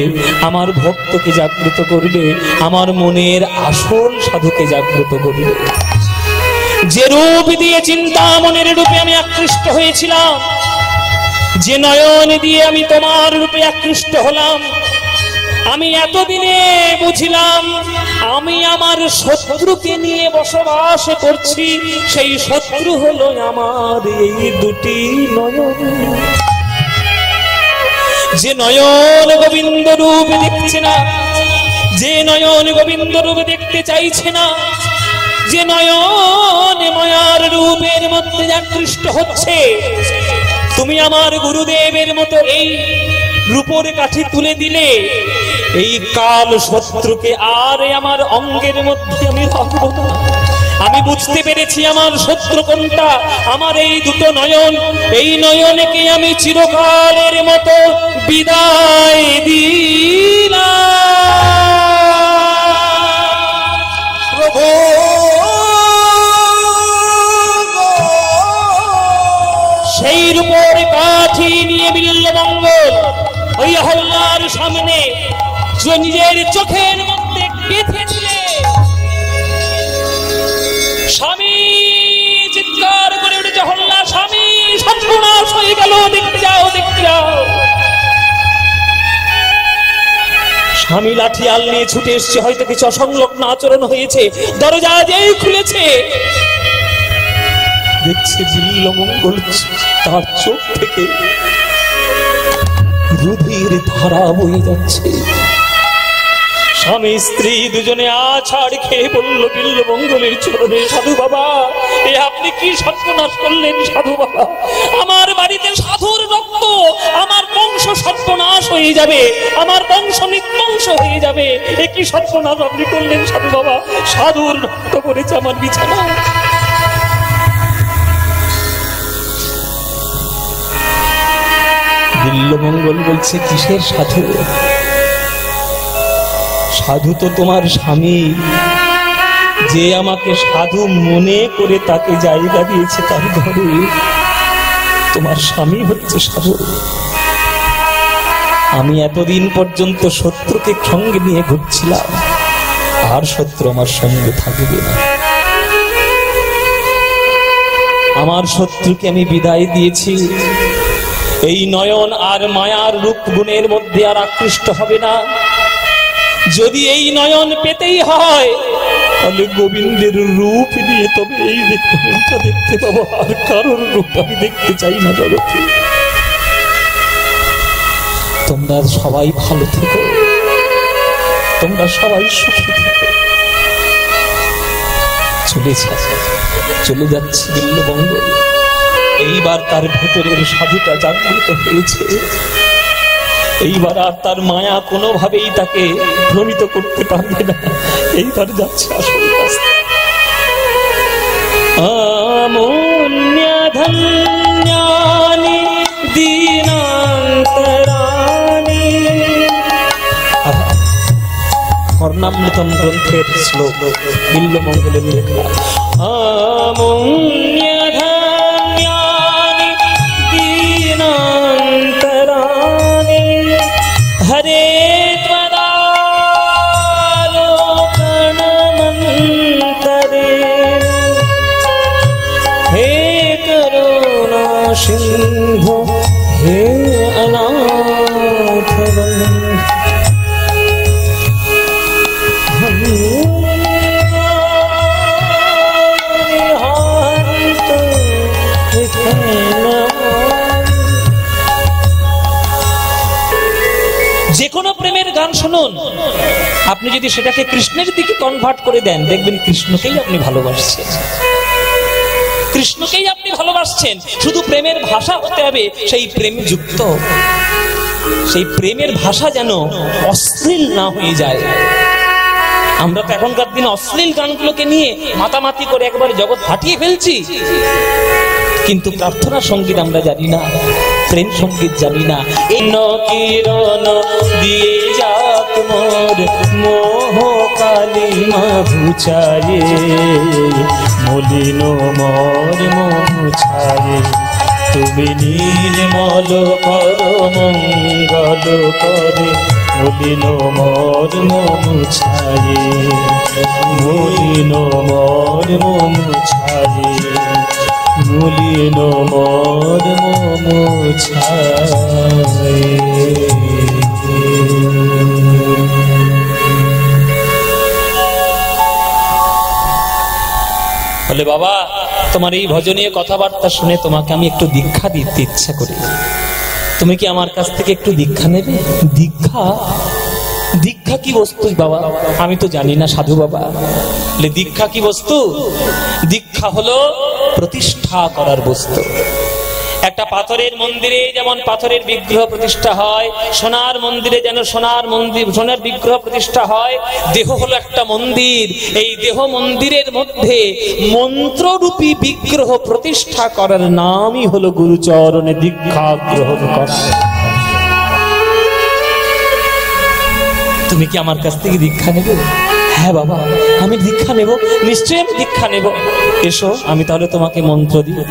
আমার ভক্তকে জাগ্রত করবে, আমার মনের আসল সাধুকে জাগ্রত করবে। যে রূপ দিয়ে চিন্তামনের রূপে আমি আকৃষ্ট হয়েছিলাম, যে নয়ন দিয়ে আমি তোমার রূপে আকৃষ্ট হলাম, আমি এতদিনে বুঝিলাম আমি আমার শত্রুকে নিয়ে বসবাস করছি। সেই শত্রু হলো আমার এই দুটি নয়ন। যে নয়ন গোবিন্দ রূপ দেখছে না, যে নয়ন গোবিন্দ রূপ দেখতে চাইছে না, যে নয়ন মায়ার রূপের মধ্যে আকৃষ্ট হচ্ছে, তুমি আমার গুরুদেবের মতো এই রূপোর কাঠি তুলে দিলে, এই কাল শত্রুকে আর আমার অঙ্গের মধ্যে আমি রাখবো না। আমি বুঝতে পেরেছি আমার শত্রু কোনটা, আমার এই দুটো নয়ন। এই নয়নকে আমি চিরকালের মতো বিদায় দিলাম। প্রভু সেই রূপোর কাঠি নিয়ে বিল্বমঙ্গল জহল্লার সামনে নিজের চোখের মধ্যে গেঁথে দিলে স্বামী চিৎকার করে উঠে জহল্লা, স্বামী সর্বনাশ হয়ে গেল, দেখতে যাও দেখতে যাও। স্বামী লাঠিয়াল নিয়ে ছুটে এসছে, হয়তো কিছু অসংলগ্ন আচরণ হয়েছে। দরজা যেই খুলেছে দেখছে বিল্বমঙ্গল, তার চোখ থেকে রুধির ধারা বয়ে যাচ্ছে। স্বামী স্ত্রী দুজনে আছাড় খেয়ে বলল বিল্বমঙ্গলের চরণে, সাধু বাবা এ আপনি কি সর্বনাশ করলেন সাধু বাবা? আমার বাড়িতে সাধুর রক্ত, আমার বংশ সর্বনাশ হয়ে যাবে, আমার বংশ নির্বংশ হয়ে যাবে, এ কি সর্বনাশ আপনি করলেন সাধু বাবা? সাধুর রক্ত করেছে আমার বিছানা। বিল্বমঙ্গল বলছে, কিসের সাধু? সাধু তো তোমার স্বামী, যে আমাকে সাধু মনে করে তাকে জায়গা দিয়েছে তার ঘরে, তোমার স্বামী হচ্ছে সাধু। আমি এতদিন পর্যন্ত শত্রুকে সঙ্গে নিয়ে ঘুরছিলাম, আর শত্রু আমার সঙ্গে থাকবে না। আমার শত্রুকে আমি বিদায় দিয়েছি, এই নয়ন আর মায়ার রূপ গুণের মধ্যে আর আকৃষ্ট হবে না। যদি এই নয়ন পেতেই হয় তাহলে গোবিন্দের রূপ নিয়ে তবে এই নয়নটা দেখতে পাবো, আর কারোর রূপ আমি দেখতে চাই না জগতে। তোমরা সবাই ভালো থেকো, তোমরা সবাই সুখী থেকো। চলে যাচ্ছে বিল্বমঙ্গল। এইবার তার ভেতরের সাধুটা জাগ্রত হয়েছে, এইবার আর তার মায়া কোনোভাবেই তাকে ভ্রমিত করতে পারবে না। এইবার যাচ্ছে আসল রাস্তা। আমন্যধন্যানি দীনান্তরানি, কর্ণামৃতম গ্রন্থের শ্লোক, বিল্বমঙ্গলের লেখা। আমন্যধন্যানি দীনান্তরানি হরে ত্বদালোকনমন্তরে, হে করুণা সিন্ধু, হে অনাথ যে কোনো প্রেমের গান শুনুন, আপনি যদি সেটাকে কৃষ্ণের দিকে কনভার্ট করে দেন, দেখবেন কৃষ্ণকেই আপনি ভালোবাসছেন, কৃষ্ণকেই আপনি ভালোবাসছেন। শুধু প্রেমের ভাষা হতে হবে সেই প্রেম যুক্ত, সেই প্রেমের ভাষা যেন অশ্লীল না হয়ে যায়। আমরা তো এখনকার দিনে অশ্লীল গানগুলোকে নিয়ে মাতামাতি করে একবার জগৎ ফাটিয়ে ফেলছি, কিন্তু প্রার্থনা সঙ্গীত আমরা জানি না, প্রেম সঙ্গীত জানি না। কিরণ দিয়ে যাক মোর মোহ কালিমা ঘুচায়ে, মলিন মোর মুছায়ে, তুমি নির্মল কর মঙ্গল করে, মলিন মোর মুছায়ে, মলিন মোর মুছায়ে, মলিন মোর মুছায়ে। বলে, বাবা তোমার এই ভজনীয় কথাবার্তা শুনে তোমাকে আমি একটু দীক্ষা দিতে ইচ্ছা করি, তুমি কি আমার কাছ থেকে একটু দীক্ষা নেবে? দীক্ষা? দীক্ষা কি বস্তু বাবা? আমি তো জানি না সাধু বাবা। বলে, দীক্ষা কি বস্তু? দীক্ষা হলো প্রতিষ্ঠা করার বস্তু। একটা পাথরের মন্দিরে যেমন পাথরের বিগ্রহ প্রতিষ্ঠা হয়, সোনার মন্দিরে যেন সোনার বিগ্রহ প্রতিষ্ঠা হয়, দেহ হলো একটা মন্দির। এই দেহ মন্দিরের মধ্যে মন্ত্ররূপী বিগ্রহ প্রতিষ্ঠা করার নামই হলো গুরুচরণে দীক্ষা গ্রহণ করা। তুমি কি আমার কাছ থেকে দীক্ষা নেবে? হ্যাঁ বাবা, আমি দীক্ষা নেব, নিশ্চয়ই আমি দীক্ষা নেব। এসো, আমি তাহলে তোমাকে মন্ত্র দিই।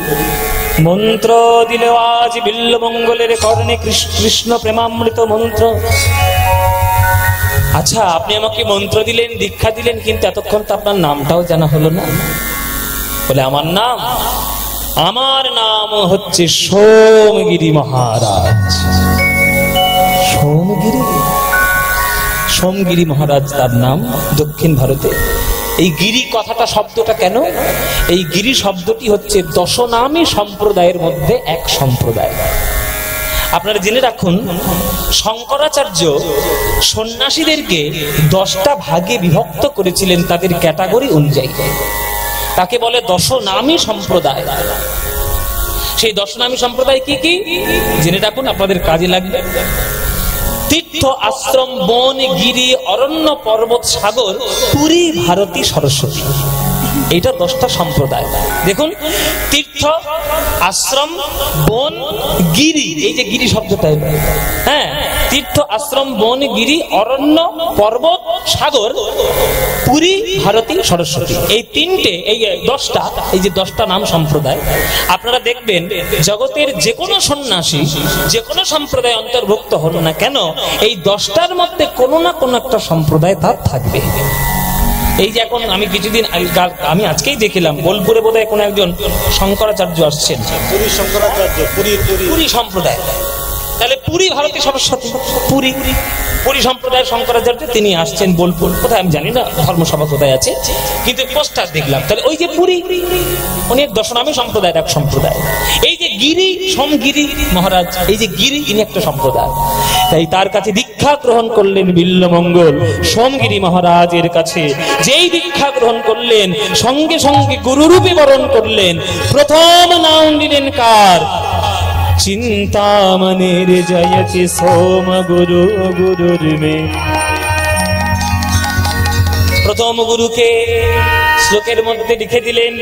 মন্ত্র দিল আজ বিল্লমঙ্গলের কর্ণে কৃষ্ণ প্রেমামৃত মন্ত্র। আচ্ছা, আপনি আমাকে মন্ত্র দিলেন, দীক্ষা দিলেন, কিন্তু এতক্ষণ তো আপনার নামটাও জানা হলো না। বলে আমার নাম হচ্ছে সোমগিরি মহারাজ। সোমগিরি মহারাজ তার নাম দক্ষিণ ভারতে। এই গিরি কথাটা শব্দটা কেন? এই গিরি শব্দটি হচ্ছে দশনামী সম্প্রদায়ের মধ্যে এক সম্প্রদায়। আপনারা জেনে রাখুন, শঙ্করাচার্য সন্ন্যাসীদেরকে 10টা ভাগে বিভক্ত করেছিলেন তাদের ক্যাটাগরি অনুযায়ী। তাকে বলে দশনামী সম্প্রদায়। সেই দশনামী সম্প্রদায় কি কি জেনে রাখুন, আপনাদের কাজে লাগবে। তীর্থ, আশ্রম, বন, গিরি, অরণ্য, পর্বত, সাগর, পুরী, ভারতী, সরস্বতী, এইটা 10টা সম্প্রদায়। দেখুন, তীর্থ, আশ্রম, বন, গিরি, এই যে গিরি শব্দটা, হ্যাঁ, তীর্থ, আশ্রম, বন, গিরি, অরণ্য, পর্বত, সাগর, পুরী, ভারতী, সরস্বতী, এই তিনটে, এই 10টা, এই যে 10টা নাম সম্প্রদায়। আপনারা দেখবেন জগতের যে কোনো সন্ন্যাসী যে কোনো সম্প্রদায় অন্তর্ভুক্ত হন না কেন, এই 10টার মধ্যে কোনো না কোনো একটা সম্প্রদায় তার থাকবে। এই যে এখন আমি কিছুদিন আমি আজকেই দেখলাম বোলপুরে বোধহয় কোনো একজন শঙ্করাচার্য আসছেন, পুরী শঙ্করাচার্য, পুরী সম্প্রদায়। তাহলে পুরী ভারতী সরস্বতী, পুরী সম্প্রদায়ের শঙ্করাচার্য তিনি আসছেন বোলপুর, কোথায় আমি জানি না, ধর্মসভা কোথায় আছে, কিন্তু পোস্টার দেখলাম। তাহলে ওই যে পুরী, উনি দশনামী সম্প্রদায়ের এক সম্প্রদায়। এই যে গিরি, সোমগিরি মহারাজ, এই যে গিরি, ইনি একটা সম্প্রদায়। তাই তার কাছে দীক্ষা গ্রহণ করলেন বিল্লমঙ্গল সোমগিরি মহারাজের কাছে। যেই দীক্ষা গ্রহণ করলেন, সঙ্গে সঙ্গে গুরুরূপে বরণ করলেন। প্রথম নাম দিলেন কার? চিন্তামণির জয়তি সোম গুরু গুরুর্মে। প্রথম গুরুকে শ্লোকের মধ্যে লিখে দিলেন,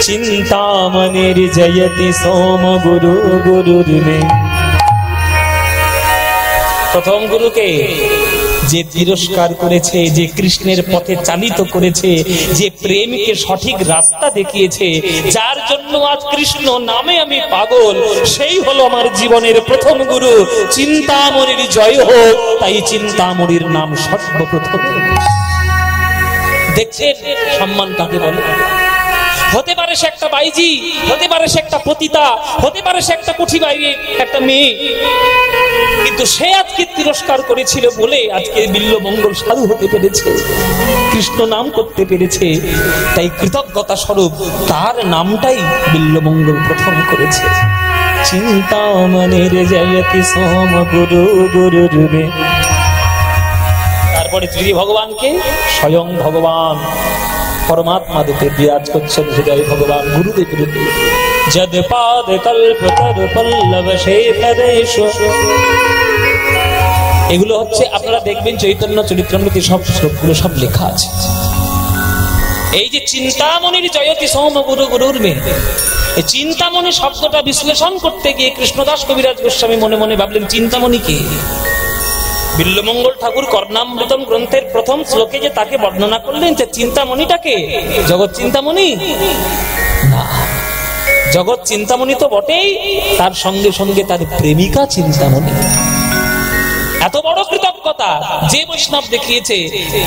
চিন্তামণির জয়তি সোম গুরু গুরুর্মে। প্রথম গুরুকে যে তিরস্কার করেছে, যে কৃষ্ণের পথে চালিত করেছে, যে প্রেমকে সঠিক রাস্তা দেখিয়েছে, যার জন্য আজ কৃষ্ণ নামে আমি পাগল, সেই হলো আমার জীবনের প্রথম গুরু। চিন্তামণির জয় হোক, তাই চিন্তামণির নাম সর্বপ্রথম। দেখছেন সম্মান কাকে বলে? হতে পারে সে একটা বাইজি, হতে পারে সে একটা পতিতা, হতে পারে সে একটা কুঠি বাইরে একটা মেয়ে, কিন্তু সে আজকে তিরস্কার করেছিল বলে আজকে বিল্লমঙ্গল সাধু হতে পেরেছে, কৃষ্ণ নাম করতে পেরেছে। তাই কৃতজ্ঞতা স্বরূপ তার নামটাই বিল্লমঙ্গল প্রথম করেছে। চিন্তামণির জয়তি সোম গুরু গুরুর্মে। তারপরে ত্রিজি ভগবানকে স্বয়ং ভগবান পরমাত্মা রূপে বিরাজ করছেন হৃদয় ভগবান গুরুদেব রূপে। যদ পাদ কল্প তর পল্লব শেতদেশ। এগুলো হচ্ছে আপনারা দেখবেন চৈতন্য চরিতামৃতে সব শ্লোকগুলো সব লেখা আছে। এই যে চিন্তামণির জয়তি সোম গুরু গুরুর্মে, এই চিন্তামণি শব্দটা বিশ্লেষণ করতে গিয়ে কৃষ্ণদাস কবিরাজ গোস্বামী মনে মনে ভাবলেন, চিন্তামণি কে? বিল্লমঙ্গল ঠাকুর কর্ণামৃতম গ্রন্থের প্রথম শ্লোকে যে তাকে বর্ণনা করলেন, যে চিন্তামণিটাকে জগৎ চিন্তামণি না, জগৎ চিন্তামণি তো বটেই, তার সঙ্গে সঙ্গে তার প্রেমিকা চিন্তামণি। এত বড় কৃতজ্ঞতা যে বৈষ্ণব দেখিয়েছে,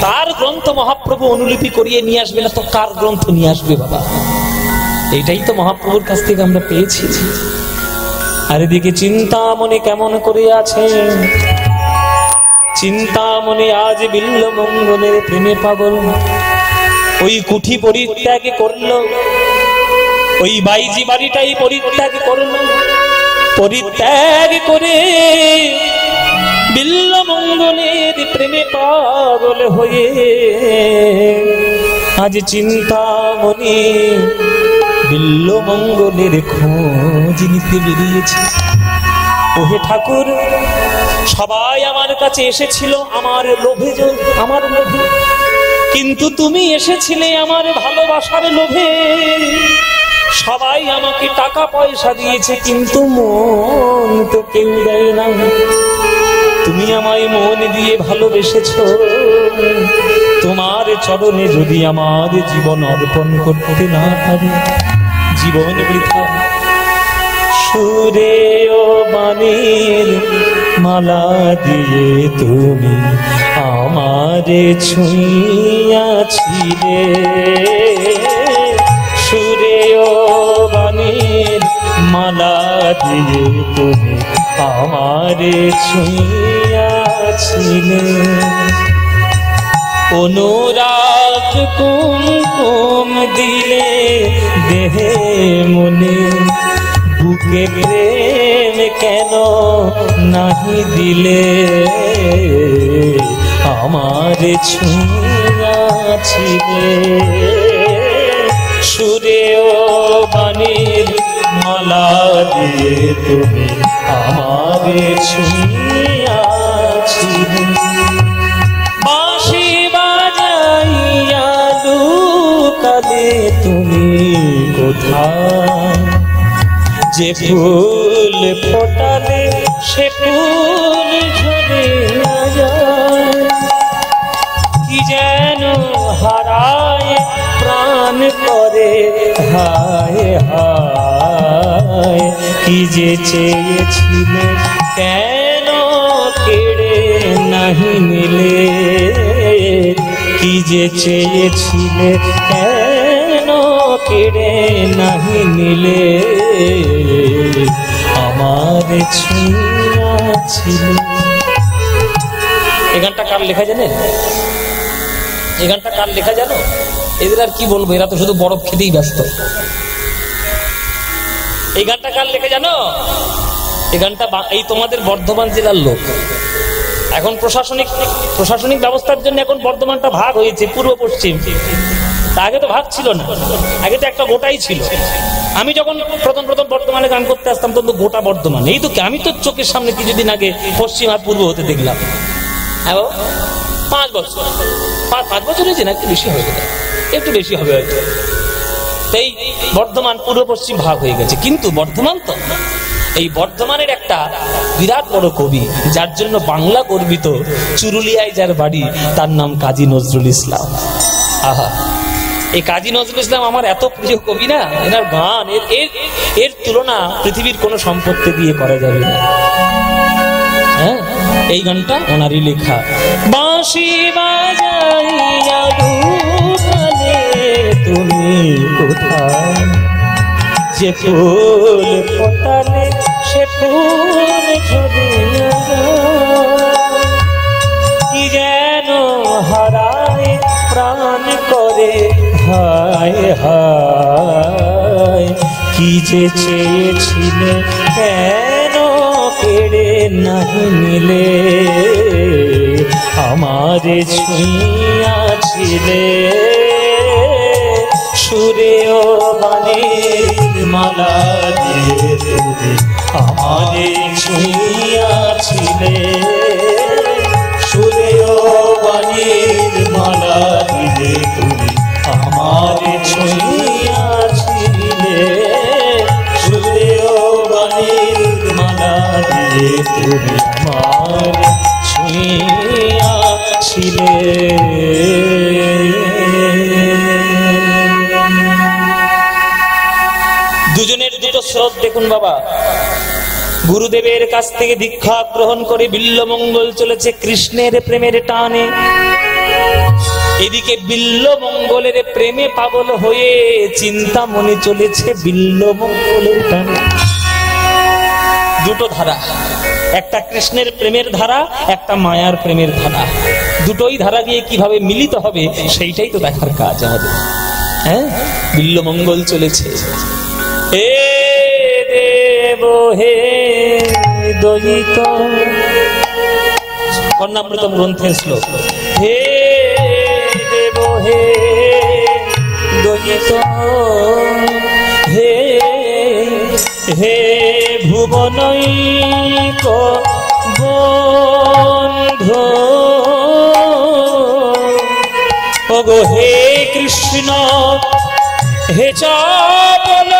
তার গ্রন্থ মহাপ্রভু অনুলিপি করিয়ে নিয়ে আসবে না তো কার গ্রন্থ নিয়ে আসবে বাবা? এইটাই তো মহাপ্রভুর কাছ থেকে আমরা পেয়েছি। আর এদিকে চিন্তামণি কেমন করে আছে? চিন্তামণি আজ বিল্লমঙ্গলের প্রেমে পাগল। ওই কুঠি পরিত্যাগ করলো, ওই বাইজি বাড়িটাই পরিত্যাগ করলো, পরিত্যাগ করে বিল্লমঙ্গলের প্রেমে পাগল হয়ে আজ চিন্তামণি বিল্লমঙ্গলের খোঁজ নিতে বেরিয়েছে। ওহে ঠাকুর, সবাই আমার কাছে এসেছিল আমার লোভে, আমার লোভে, কিন্তু তুমি এসেছিলে আমার ভালোবাসার লোভে। সবাই আমাকে টাকা পয়সা দিয়েছে, কিন্তু মন তো কেউ দেয় না। তুমি আমায় মন দিয়ে ভালোবেসেছো, তোমার চরণে যদি আমার জীবন অর্পণ করতে না পারি, জীবন বৃথা। সুরে ও বাণীর মালা দিয়ে তুমি আমারে ছুঁইয়াছিলে, সুরে ও বাণীর মালা দিয়ে তুমি আমারে ছুঁইয়াছিলে। অনুরাগ কুমকুম দিলে দেহে মনে, বুকে প্রেম কেন নাহি দিলে, আমারে ছুঁইয়াছিলে। সুরে ও বাণীর মালা দিয়ে তুমি আমারে ছুঁইয়াছিলে। বাঁশি বাজাইয়া লুকালে তুমি কোথায়, যে ফুল ফোটালে সে ফুল ঝরে যায়, কি যেন হারায় প্রাণ করে হায় হায়, কি যে চেয়েছিলে কেন কেড়ে নাহি নিলে, কি যে চেয়েছিলে কেন কেড়ে নাহি নিলে, আমার ছুঁয়াছিলে। এই গানটা কার লেখা জানেন? এই গানটা কার লেখা জানো? এদের আর কি বলবো, এরা তো শুধু বরফ খেতেই ব্যস্ত। এই গানটা কার লেখা জানো? এই গানটা এই তোমাদের বর্ধমান জেলার লোক। এখন প্রশাসনিক ব্যবস্থার জন্য এখন বর্ধমানটা ভাগ হয়েছে পূর্ব পশ্চিম। আগে তো ভাগ ছিল না, আগে তো একটা গোটাই ছিল। আমি যখন প্রথম বর্ধমানে গান করতে আসতাম তখন তো গোটা বর্ধমান। এই তো আমি তো চোখের সামনে কিছুদিন আগে পশ্চিম আর পূর্ব হতে দেখলাম। হ্যাঁ 5 বছর 5 বছর হয়েছে না, একটু বেশি হয়ে গেছে, একটু বেশি হবে হয়তো। এই বর্ধমান পূর্ব পশ্চিম ভাগ হয়ে গেছে, কিন্তু বর্ধমান তো, এই বর্ধমানের একটা বিরাট বড় কবি যার জন্য বাংলা গর্বিত, চুরুলিয়ায় যার বাড়ি, তার নাম কাজী নজরুল ইসলাম। আহা, এই কাজী নজরুল ইসলাম আমার এত প্রিয় কবি না, এনার গান এর তুলনা পৃথিবীর কোনো সম্পত্তি দিয়ে করা যাবে না। হ্যাঁ, এই গানটা ওনারই লেখা। বাঁশি বাজাইয়া লুকালে তুমি কোথায়, যে ফুল ফোটালে সে ফুল ঝরে যায়, কি যেন হারায় প্রাণ করে হায় হায়, কি যে চেয়েছিলে কেন কেড়ে নাহি নিলে, আমারে ছুঁইয়াছিলে। সুরে ও বাণীর মালা দিয়ে তুমি আমারে ছুঁইয়াছিলে, সুরে ও বাণীর মালা দিয়ে তুমি আমারে ছুঁইয়াছিলে, সুরে ও বাণীর মালা দিয়ে তুমি আমারে ছুঁইয়াছিলে। দুজনের দুটো স্রোত দেখুন বাবা। গুরুদেবের কাছ থেকে দীক্ষা গ্রহণ করে বিল্লমঙ্গল চলেছে কৃষ্ণের প্রেমের টানে, এদিকে বিল্লমঙ্গলের প্রেমে পাগল হয়ে চিন্তামণি চলেছে বিল্লমঙ্গলের টানে। দুটো ধারা, একটা কৃষ্ণের প্রেমের ধারা, একটা মায়ার প্রেমের ধারা। দুটোই ধারা গিয়ে কিভাবে মিলিত হবে সেইটাই তো দেখার কাজ আমাদের। হ্যাঁ, বিল্লমঙ্গল চলেছে। হে দেব হে দয়িত, কর্ণামৃতম গ্রন্থের শ্লোক। হে দেব হে দয়িত, হে হে ভুবনৈক বন্ধু, ওগো হে কৃষ্ণ হে চাপল,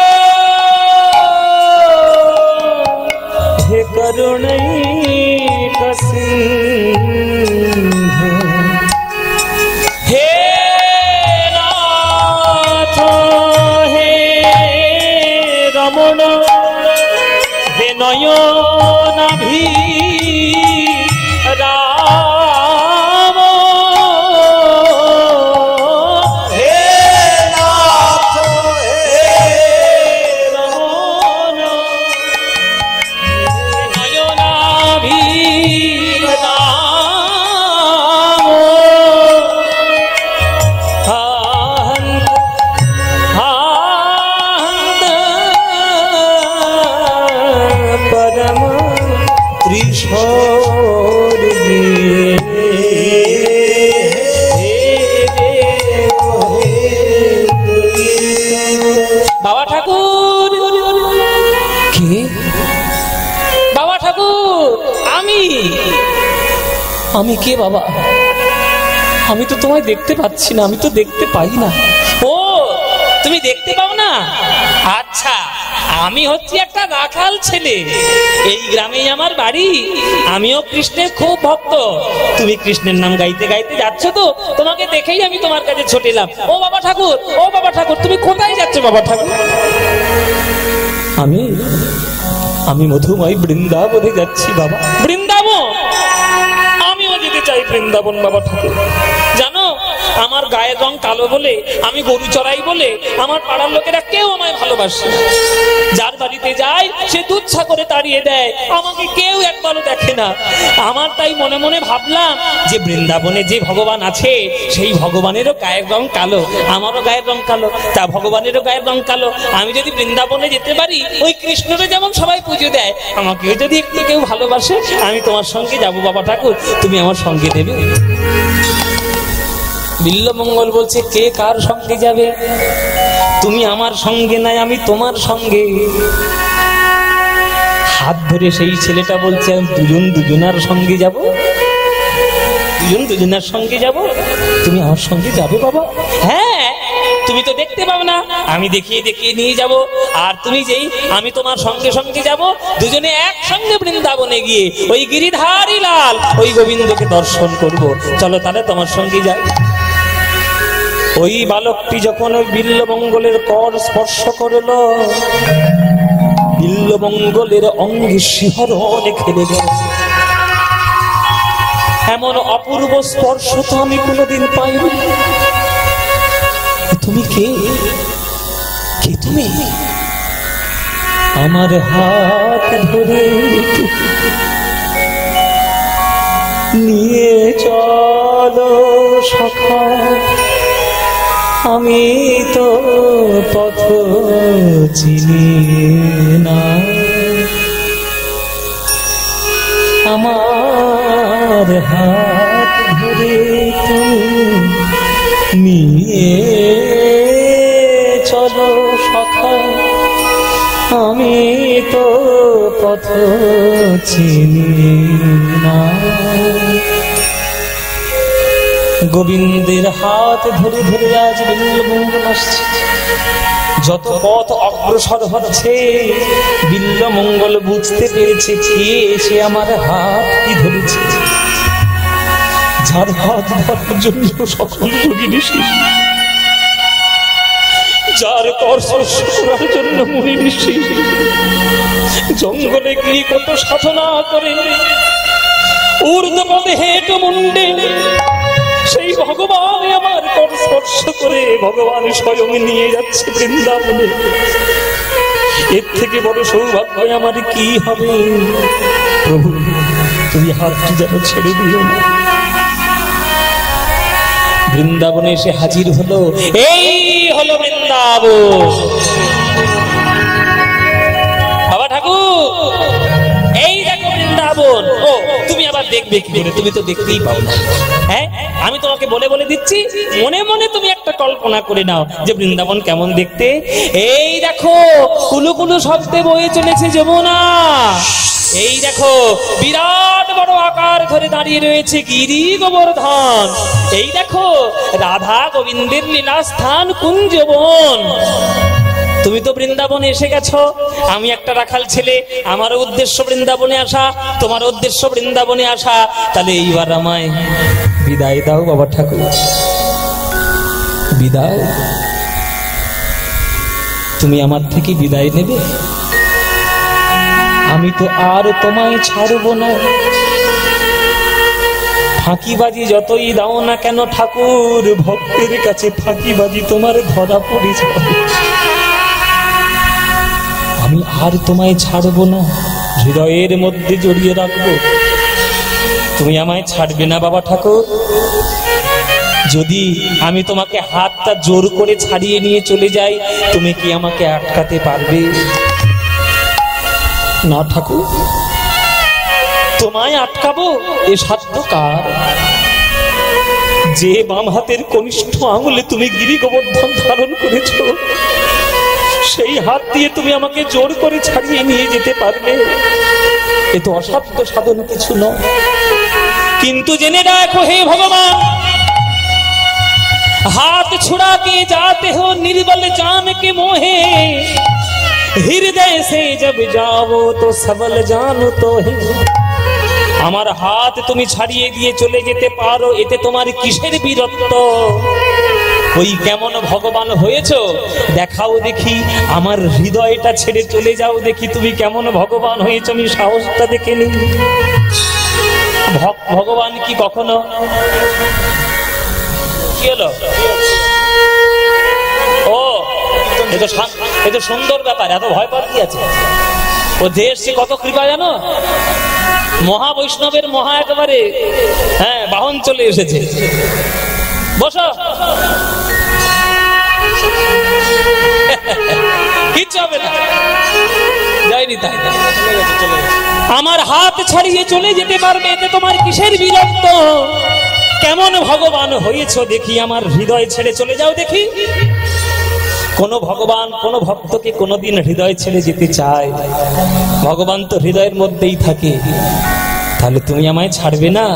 হে করুণৈক সিন্ধু, হে নাথ হে রমণ, আমি কে বাবা? আমি তো তোমায় দেখতে পাচ্ছি না, আমি তো দেখতে পাই না। ও, তুমি দেখতে পাও না? আচ্ছা, আমি হচ্ছি একটা রাখাল ছেলে, এই গ্রামেই আমার বাড়ি। আমিও কৃষ্ণের খুব ভক্ত। তুমি কৃষ্ণের নাম গাইতে গাইতে যাচ্ছ তো, তোমাকে দেখেই আমি তোমার কাছে ছুটে এলাম। ও বাবা ঠাকুর, ও বাবা ঠাকুর, তুমি কোথায় যাচ্ছ বাবা ঠাকুর? আমি মধুময় বৃন্দাবনে যাচ্ছি বাবা। বৃন্দাবন? আমিও যেতে চাই বৃন্দাবন বাবা ঠাকুর। জানো, আমার গায়ের রং কালো বলে, আমি গরু চড়াই বলে আমার পাড়ার লোকেরা কেউ আমায় ভালোবাসে। যার বাড়িতে যায় সে তুচ্ছা করে তাড়িয়ে দেয়, আমাকে কেউ একবারও দেখে না। আমার তাই মনে মনে ভাবলাম যে বৃন্দাবনে যে ভগবান আছে সেই ভগবানেরও গায়ের রং কালো, আমারও গায়ের রং কালো, তা ভগবানেরও গায়ের রং কালো। আমি যদি বৃন্দাবনে যেতে পারি, ওই কৃষ্ণরে যেমন সবাই পুজো দেয়, আমাকেও যদি একটু কেউ ভালোবাসে, আমি তোমার সঙ্গে যাবো বাবা ঠাকুর, তুমি আমার সঙ্গে দেবে? বিল্লমঙ্গল বলছে, কে কার সঙ্গে যাবে? তুমি আমার সঙ্গে নাই, আমি তোমার সঙ্গে। হাত ধরে সেই ছেলেটা বলছে, দুজন দুজনার সঙ্গে যাব, দুজন দুজনার সঙ্গে যাব। তুমি আমার সঙ্গে যাবে বাবা? হ্যাঁ, তুমি তো দেখতে পাবে না, আমি দেখিয়ে দেখিয়ে নিয়ে যাব। আর তুমি যেই আমি তোমার সঙ্গে সঙ্গে যাব, দুজনে একসঙ্গে বৃন্দাবনে গিয়ে ওই গিরিধারী লাল ওই গোবিন্দকে দর্শন করব। চলো তাহলে তোমার সঙ্গে যাই। ওই বালকটি যখন ওই বিল্লমঙ্গলের কর স্পর্শ করল, বিল্লমঙ্গলের অঙ্গে শিহরণে খেলে গেল। এমন অপূর্ব স্পর্শ তো আমি কোনোদিন পাইনি। তুমি কে? কে তুমি? আমার হাত ধরে নিয়ে চলো সখা, আমি তো পথ চিনি না। আমার হাত ধরে তুমি নিয়ে চলো সখা, আমি তো পথ চিনি না। গোবিন্দের হাত ধরে ধরে আজ বিল্লমঙ্গল আসছে। যত পথ অগ্রসর হচ্ছে, বিল্লমঙ্গল বুঝতে পেরেছে কে সে আমার হাত কি ধরেছে। যার হাত ধরার জন্য সকল যোগী ঋষি, যার কর স্পর্শ করার জন্য মুনি ঋষি জঙ্গলে গিয়ে কত সাধনা করে ঊর্ধ্বপদে হেঁট মুন্ডে, সেই ভগবান আমার কর স্পর্শ করে ভগবান স্বয়ং নিয়ে যাচ্ছে বৃন্দাবনে। এর থেকে বড় সৌভাগ্য আমার কি হবে? প্রভু, তুমি হাতটি যেন ছেড়ে দিও না। বৃন্দাবনে এসে হাজির হলো। এই হলো বৃন্দাবন বাবা ঠাকুর, এই দেখো বৃন্দাবন। ও, তুমি আবার দেখবে কি করে? তুমি তো দেখতেই পাও না। হ্যাঁ, আমি তোমাকে বলে বলে দিচ্ছি, মনে মনে তুমি একটা কল্পনা করে নাও যে বৃন্দাবন কেমন দেখতে। এই দেখো, কুলু কুলু শব্দে বয়ে চলেছে যমুনা। এই দেখো, বিরাট বড় আকার ধরে দাঁড়িয়ে রয়েছে গিরি গোবর্ধন। এই দেখো, রাধা গোবিন্দের লীলা স্থান কুঞ্জবন। তুমি তো বৃন্দাবনে এসে গেছো, আমি একটা রাখাল ছেলে, আমারও উদ্দেশ্য বৃন্দাবনে আসা, তোমার উদ্দেশ্য বৃন্দাবনে আসা। তাহলে এইবার আমায় বিদায় দাও বাবা ঠাকুর, বিদায়। তুমি আমার থেকে বিদায় নেবে? আমি তো আর তোমায় ছাড়ব না। ফাঁকিবাজি যতই দাও না কেন ঠাকুর, ভক্তের কাছে ফাঁকিবাজি তোমার ধরা পড়ে যাবে। আমি আর তোমায় ছাড়ব না, হৃদয়ের মধ্যে জড়িয়ে রাখবো। তুমি আমায় ছাড়বে না বাবা ঠাকুর? যদি আমি তোমাকে হাতটা জোর করে ছাড়িয়ে নিয়ে চলে যাই, তুমি কি আমাকে আটকাতে পারবে? না ঠাকুর, তোমায় আটকাবো এ সাধ্য কার? যে বাম হাতের কনিষ্ঠ আঙুলে তুমি গিরি গোবর্ধন ধারণ করেছো, সেই হাত দিয়ে তুমি আমাকে জোর করে ছাড়িয়ে নিয়ে যেতে পারবে? এ তো অসাধ্য সাধন কিছু নয়। কিন্তু জেনে রাখো হে ভগবান, हाथ छुड़ा के जाते हो निर्बल जान के मोहे, हृदय से जब जाओ तो सबल जान तो है। আমার হাত তুমি ছাড়িয়ে দিয়ে চলে যেতে পারো, এতে তোমার কিসের বীরত্ব? ওই কেমন ভগবান হয়েছো দেখাও দেখি, আমার হৃদয়টা ছেড়ে চলে যাও দেখি তুমি কেমন ভগবান হয়েছো, আমি সাহসটা দেখে নিই। ভগবান কি কখনো কি হলো? ও এত সুন্দর ব্যাপার, এত ভয় পাওয়ার কি আছে? ও যে এসছে কত কৃপা জানো, মহা বৈষ্ণবের মহা একেবারে হ্যাঁ বাহন চলে এসেছে। বসো, কিচ্ছু হবে না, যাইনি তাই। আমার হাত ছাড়িয়ে চলে যেতে পারবে, এতে তোমার কিসের বিরক্ত? কেমন ভগবান হয়েছ দেখি, আমার হৃদয় ছেড়ে চলে যাও দেখি। কোন ভগবান কোন ভক্তকে কোনোদিন হৃদয় ছেড়ে যেতে চায়? ভগবান তো হৃদয়ের মধ্যেই থাকে। তাহলে তুমি আমায় ছাড়বে না?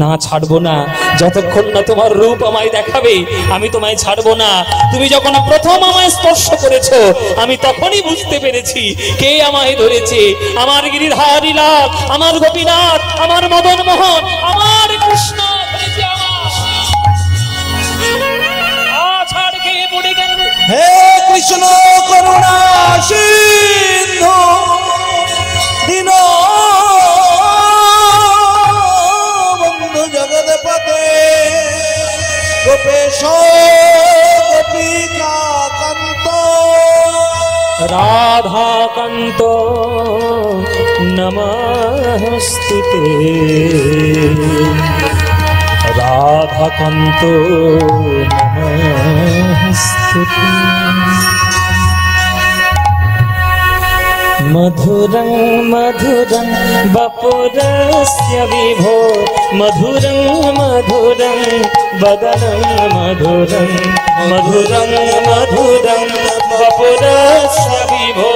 না, ছাড়বো না, যতক্ষণ না তোমার রূপ আমায় দেখাবে আমি তোমায় ছাড়বো না। তুমি যখন প্রথম আমায় স্পর্শ করেছো আমি তখনই বুঝতে পেরেছি কে আমায় ধরেছে। আমার গিরিধারী লাল, আমার গোপীনাথ, আমার মদন মোহন, আমার কৃষ্ণ ধরেছে আমার। হে কৃষ্ণ করুণা সিন্ধু দীন বন্ধু জগৎপতে গোপেশ গোপিকা কান্ত রাধা কান্ত নমস্তুতে, রাধা কান্ত নমস্তুতে। मधुरं मधुरं वपुरस्य विभो, मधुरं मधुरं वदनं मधुरं, मधुरं मधुरं वपुरस्य विभो,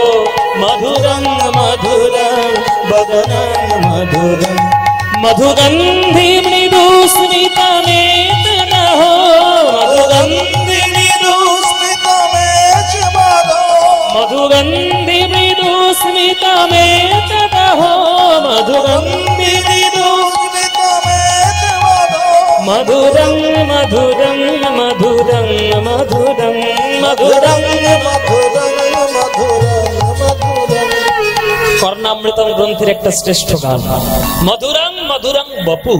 मधुरं मधुरं वदनं मधुरं। मधुगन्धि मृदुस्मितमेतनः, मधुगन्धि मधुगन्धि मृदुस्मितमेतनः, मधुगन्धि मधुरं मधुरं मधुरं मधुरं मधुरं কর্ণামৃতম গ্রন্থের একটা শ্রেষ্ঠ গান। মধুরং মধুরং বপু,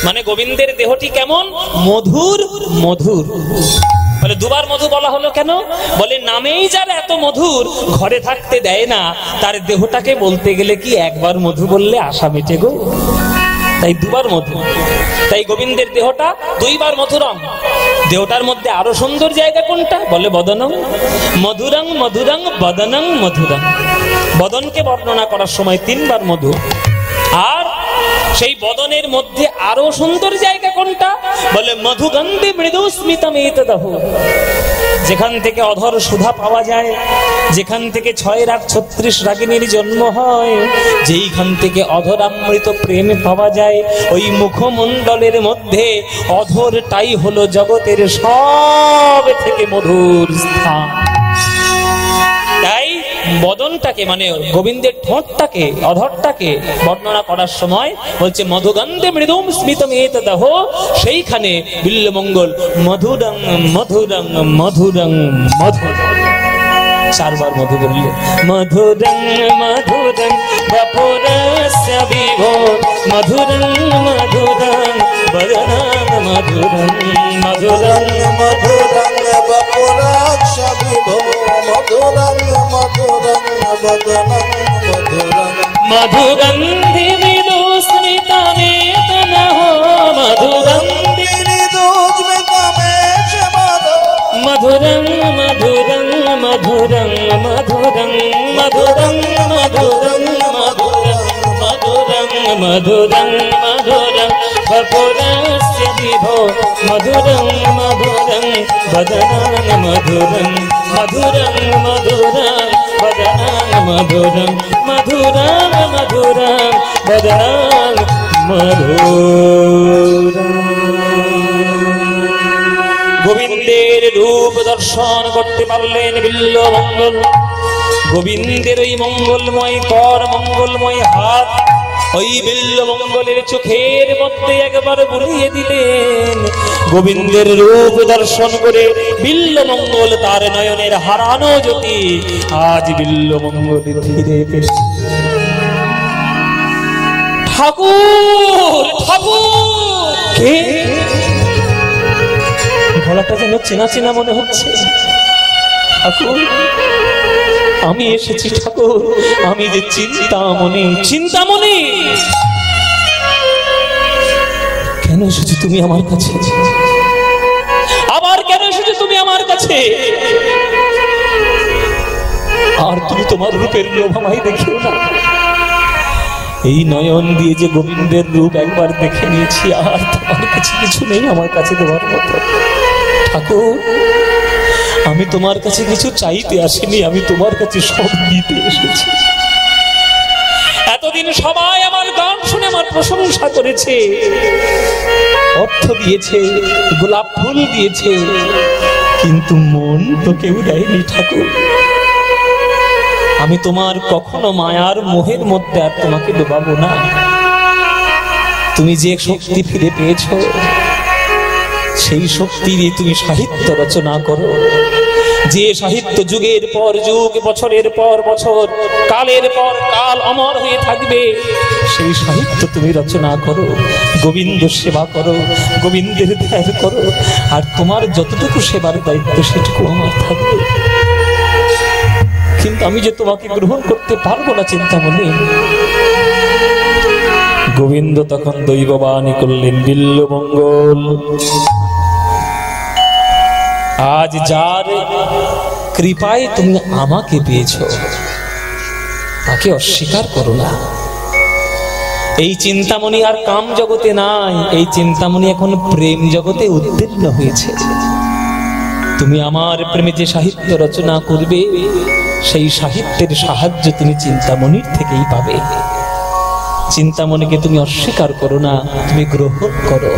মানে গোবিন্দের দেহটি কেমন? মধুর মধুর। বলে দুবার মধু বলা হলো কেন? বলে নামেই যার এত মধুর, ঘরে থাকতে দেয় না, তার দেহটাকে বলতে গেলে কি একবার মধু বললে আশা মেটে গো, তাই দুবার মধু। তাই গোবিন্দের দেহটা দুইবার মধুরং। দেহটার মধ্যে আরো সুন্দর জায়গা কোনটা? বলে বদনং মধুরং মধুরং বদনং মধুরং। বদনকে বর্ণনা করার সময় তিনবার মধু। আর সেই বদনের মধ্যে আরো সুন্দর জায়গা কোনটা? বলে মধুগন্ধি মৃদুস্মিতমেতদহ। যেখান থেকে অধর সুধা পাওয়া যায়, যেখান থেকে 6 রাগ 36 রাগিনীর জন্ম হয়, যেইখান থেকে অধরামৃত প্রেম পাওয়া যায়, ওই মুখমণ্ডলের মধ্যে অধরটাই হলো জগতের সব থেকে মধুর স্থান। তাই বদনটাকে মানে গোবিন্দের ঠোঁটটাকে, অধরটাকে বর্ণনা করার সময় বলছে মধুগন্ধে মৃদুম স্মিতমেতদহ। সেইখানে বিল্লমঙ্গল মধুরং মধুরং মধুরং মধুর 4 বার মধু বললে। মধুরং মধুরং বপুরস্য বিভো, মধুরং মধুরং বদনং মধুরং, মধুরং মধুরং বপুরস্য বিভো, মধুরং মধুরং বদনং মধুরং। মধুগন্ধি মৃদুস্মিতমেতনः, মধুগন্ধি মধুরং মধুরং মধুরং মধুরং মধুরং মধুরং মধুরং মধুরং মধুরং মধুরং বপুরস্য বিভো, মধুরং মধুরং বদনং মধুরং, মধুরং মধুরং বদনং মধুরং, মধুরং মধুরং বদনং মধুরা। গোবিন্দের রূপ দর্শন করতে পারলেন বিল্বমঙ্গল। গোবিন্দের ওই মঙ্গলময় কর, মঙ্গলময় হাত ওই বিল্বমঙ্গলের চোখের মধ্যে একবার বুলিয়ে দিলেন। গোবিন্দের রূপ দর্শন করে বিল্বমঙ্গল তার নয়নের হারানো জ্যোতি আজ বিল্বমঙ্গল ফিরে পেল। ঠাকুর ঠাকুর, কে? গলাটা যেন চেনা চেনা মনে হচ্ছে। ঠাকুর, আমি এসেছি ঠাকুর, আমি যে চিন্তামণি। চিন্তামণি, কেন এসেছি তুমি আমার কাছে? আবার কেন এসেছি তুমি আমার কাছে? আর তুমি তোমার রূপের লোভ আমায় দেখিও না। এই নয়ন দিয়ে যে গোবিন্দের রূপ একবার দেখে নিয়েছি, আর তোমার কাছে কিছু নেই আমার কাছে দেওয়ার মতো। ঠাকুর, আমি তোমার কাছে কিছু চাইতে আসিনি, আমি তোমার কাছে সব দিতে এসেছি। এতদিন সবাই আমার গান শুনে আমার প্রশংসা করেছে, অর্থ দিয়েছে, গোলাপ ফুল দিয়েছে, কিন্তু মন তো কেউ দেয়নি। ঠাকুর, আমি তোমার কখনো মায়ার মোহের মধ্যে আর তোমাকে ডোবাবো না। তুমি যে শক্তি ফিরে পেয়েছো, সেই শক্তি দিয়ে তুমি সাহিত্য রচনা করো। যে সাহিত্য যুগের পর যুগ, বছরের পর বছর, কালের পর কাল অমর হয়ে থাকবে, সেই সাহিত্য তুমি রচনা করো। গোবিন্দ সেবা করো, গোবিন্দের ধ্যান করো, আর তোমার যতটুকু সেবার দায়িত্ব সেটুকু আমার থাকবে। কিন্তু আমি যে তোমাকে গ্রহণ করতে পারবো না চিন্তামণি। গোবিন্দ তখন দৈববাণী করলেন, বিল্বমঙ্গল, আজ যার কৃপায় তুমি আমাকে পেয়েছ, তাকে অস্বীকার করো না। এই চিন্তামণি আর কাম জগতে নাই, এই চিন্তামণি এখন প্রেম জগতে উদ্বিগ্ন হয়েছে। তুমি আমার প্রেমে যে সাহিত্য রচনা করবে, সেই সাহিত্যের সাহায্য তুমি চিন্তামণির থেকেই পাবে। চিন্তামণিকে তুমি অস্বীকার করো না, তুমি গ্রহণ করো।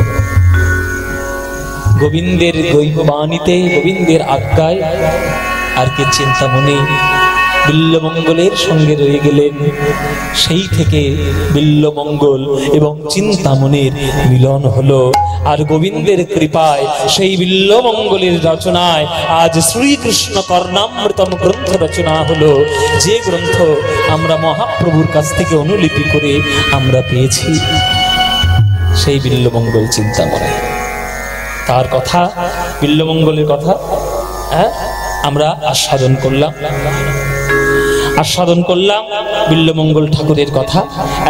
গোবিন্দের দৈববাণীতে, গোবিন্দের আজ্ঞায় আর কি চিন্তামণি বিল্বমঙ্গলের সঙ্গে রয়ে গেলেন। সেই থেকে বিল্বমঙ্গল এবং চিন্তামণির মিলন হলো। আর গোবিন্দের কৃপায় সেই বিল্বমঙ্গলের রচনায় আজ শ্রীকৃষ্ণ কর্ণামৃতম গ্রন্থ রচনা হলো, যে গ্রন্থ আমরা মহাপ্রভুর কাছ থেকে অনুলিপি করে আমরা পেয়েছি। সেই বিল্বমঙ্গল চিন্তামণি, তার কথা, বিল্বমঙ্গলের কথা আমরা আস্বাদন করলাম বিল্বমঙ্গল ঠাকুরের কথা।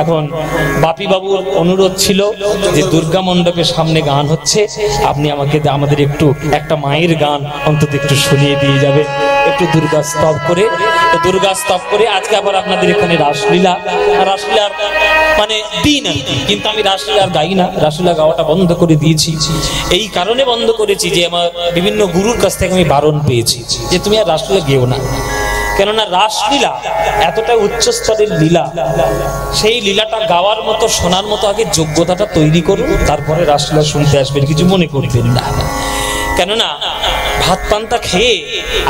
এখন বাপি বাবুর অনুরোধ ছিল যে দুর্গা মণ্ডপের সামনে গান হচ্ছে, আপনি আমাদের একটু একটা মায়ের গান অন্তত একটু শুনিয়ে দিয়ে যাবে, একটু দুর্গা স্তব করে। আজকে আবার আপনাদের এখানে রাসলীলার মানে দিন আর কি, কিন্তু আমি রাসলীলার গাই না, রাসলীলা গাওয়াটা বন্ধ করে দিয়েছি। এই কারণে বন্ধ করেছি যে আমার বিভিন্ন গুরুর কাছ থেকে আমি বারণ পেয়েছি যে তুমি আর রাসলীলা গেও না। কেননা রাসলীলা এতটা উচ্চস্তরের লীলা, সেই লীলাটা গাওয়ার মতো, শোনার মতো আগে যোগ্যতাটা তৈরি করুন, তারপরে রাসলীলা শুনতে আসবেন, কিছু মনে করবেন না। কেননা ভাত পান্তা খেয়ে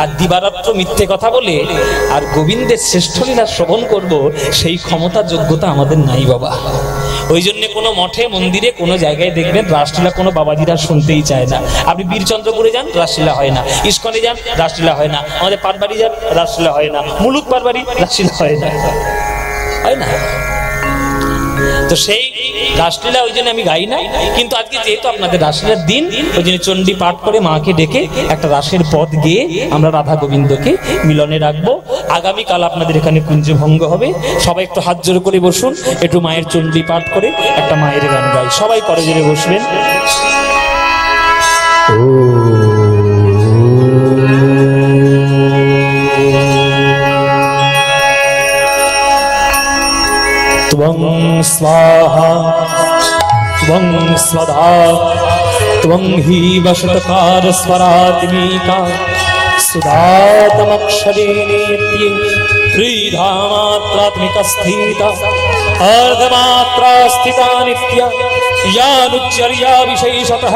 আর দিবারাত্র মিথ্যে কথা বলে আর গোবিন্দের শ্রেষ্ঠ লীলা শ্রবণ করব, সেই ক্ষমতা যোগ্যতা আমাদের নাই বাবা। ওই জন্য কোনো মঠে মন্দিরে কোনো জায়গায় দেখবেন রাসলীলা কোনো বাবাজিরা শুনতেই চায় না। আপনি বীরচন্দ্রপুরে যান, রাসলীলা হয় না। ইস্কনে যান, রাসলীলা হয় না। আমাদের পাটবাড়ি যান, রাসলীলা হয় না। মুলুক পাটবাড়ি, রাসলীলা হয় না, হয় না। তো সেই রাসলীলা ওই জন্য আমি গাই না। কিন্তু আজকে যেহেতু আপনাদের রাসলীলার দিন, ওই জন্য চণ্ডী পাঠ করে মাকে ডেকে একটা রাসের পদ গেয়ে আমরা রাধা গোবিন্দকে মিলনে রাখবো। আগামীকাল আপনাদের এখানে কুঞ্জভঙ্গ হবে। সবাই একটু হাত জোড় করে বসুন, একটু মায়ের চণ্ডী পাঠ করে একটা মায়ের গান গাই। সবাই করে জোরে বসবেন। त्वं स्वाहा त्वं स्वधा त्वं हि वशतकार स्वरात्मिका सुधातमक्षरे नित्ये त्रिधामात्रात्मिका स्थिता अर्धमात्रा स्थिता नित्या यानुच्चर्या विशेषतः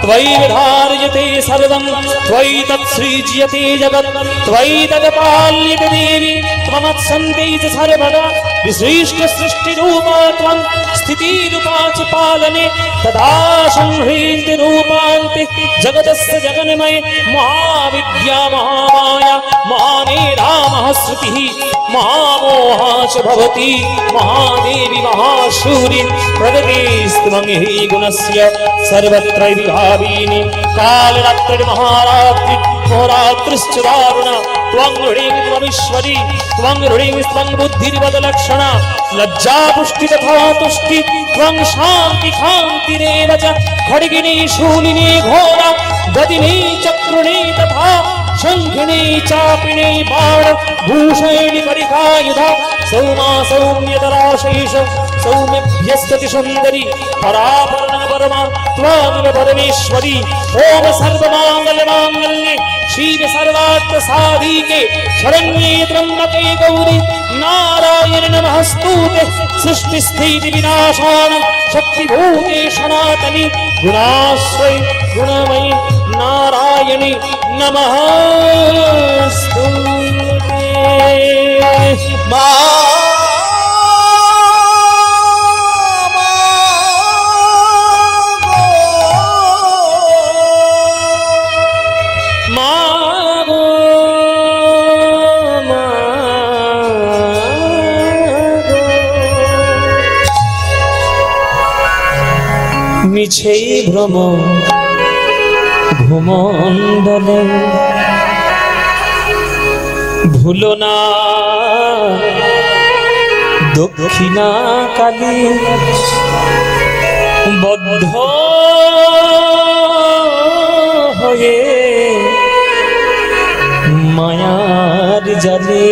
त्वयि विधार्यते सर्वं त्वयि तत्सृज्यते जगत् त्वयि तत्पाल्यते देवी त्वमत्सन्ते च सर्वदा विशिष्ट सृष्टिरूपा त्वं स्थितिरूपा च पालने तदा संह्रीन्ति रूपान्ते जगतस्य जगन्मये महाविद्या महामाया महामेधा महाश्रुतिः महामोहा च भवति महादेवी महाशूरि प्रगतिस्त्वं हि गुणस्य सर्वत्र विभाविनी कालरात्रिर्महारात्रि मोरात्रिश्च दारुणा त्वं ह्रीं त्वमीश्वरी त्वं ह्रीं त्वं बुद्धिर्वदलक्षणा लज्जा पुष्टि तथा तुष्टि त्वं शान्ति खान्तिरेव च खड्गिनी शूलिनी घोरा गदिनी चक्रुणी तथा शङ्खिनी चापिनी बाण भूषयिणी परिखायुधा सौमा सौम्यतराशैष सौम्यभ्यस्तति सुन्दरी परापर्ण परमा त्वामेव परमेश्वरी ओम सर्वमाङ्गल्यमाङ्गल्ये शिवे सर्वार्थ साधिके शरण्ये त्र्यम्बके गौरी नारायण नमस्तुते सृष्टि स्थिति विनाशान शक्तिभूते सनातनी गुणाश्रय गुणमयी नारायणी नमस्तुते মিছেই ভ্রম ভূমণ্ডলে ভুলো না দক্ষিণা কালী বদ্ধ হয়ে মায়ার জালে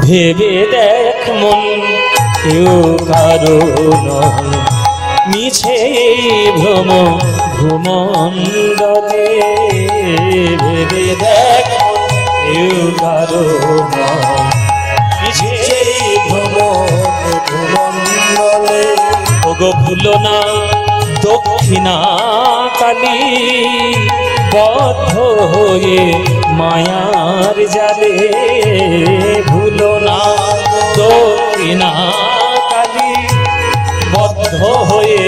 ভেবে দেখ মন কেউ কারো নয় মিছে ভ্রম ভূমণ্ডলে ভেবে দেখ কেউ কারো নয় মিছে ভ্রম ভূমণ্ডলে ওগো ভুলো না দক্ষিণা কালী বদ্ধ হয়ে মায়ার জালে ভুলো না দক্ষিণা কালী বদ্ধ হয়ে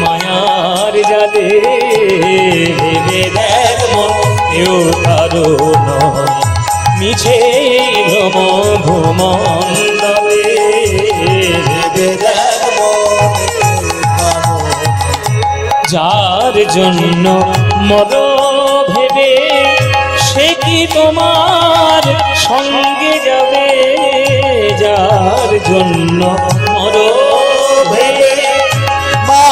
মায়ার জালে ভেবে দেখ মন কেউ কারো নয় মিছে ভ্রম ভূমণ্ডলে ভেবে দেখ যার জন্য মর ভেবে সে কি তোমার সঙ্গে যাবে যার জন্য মর ভেবে মা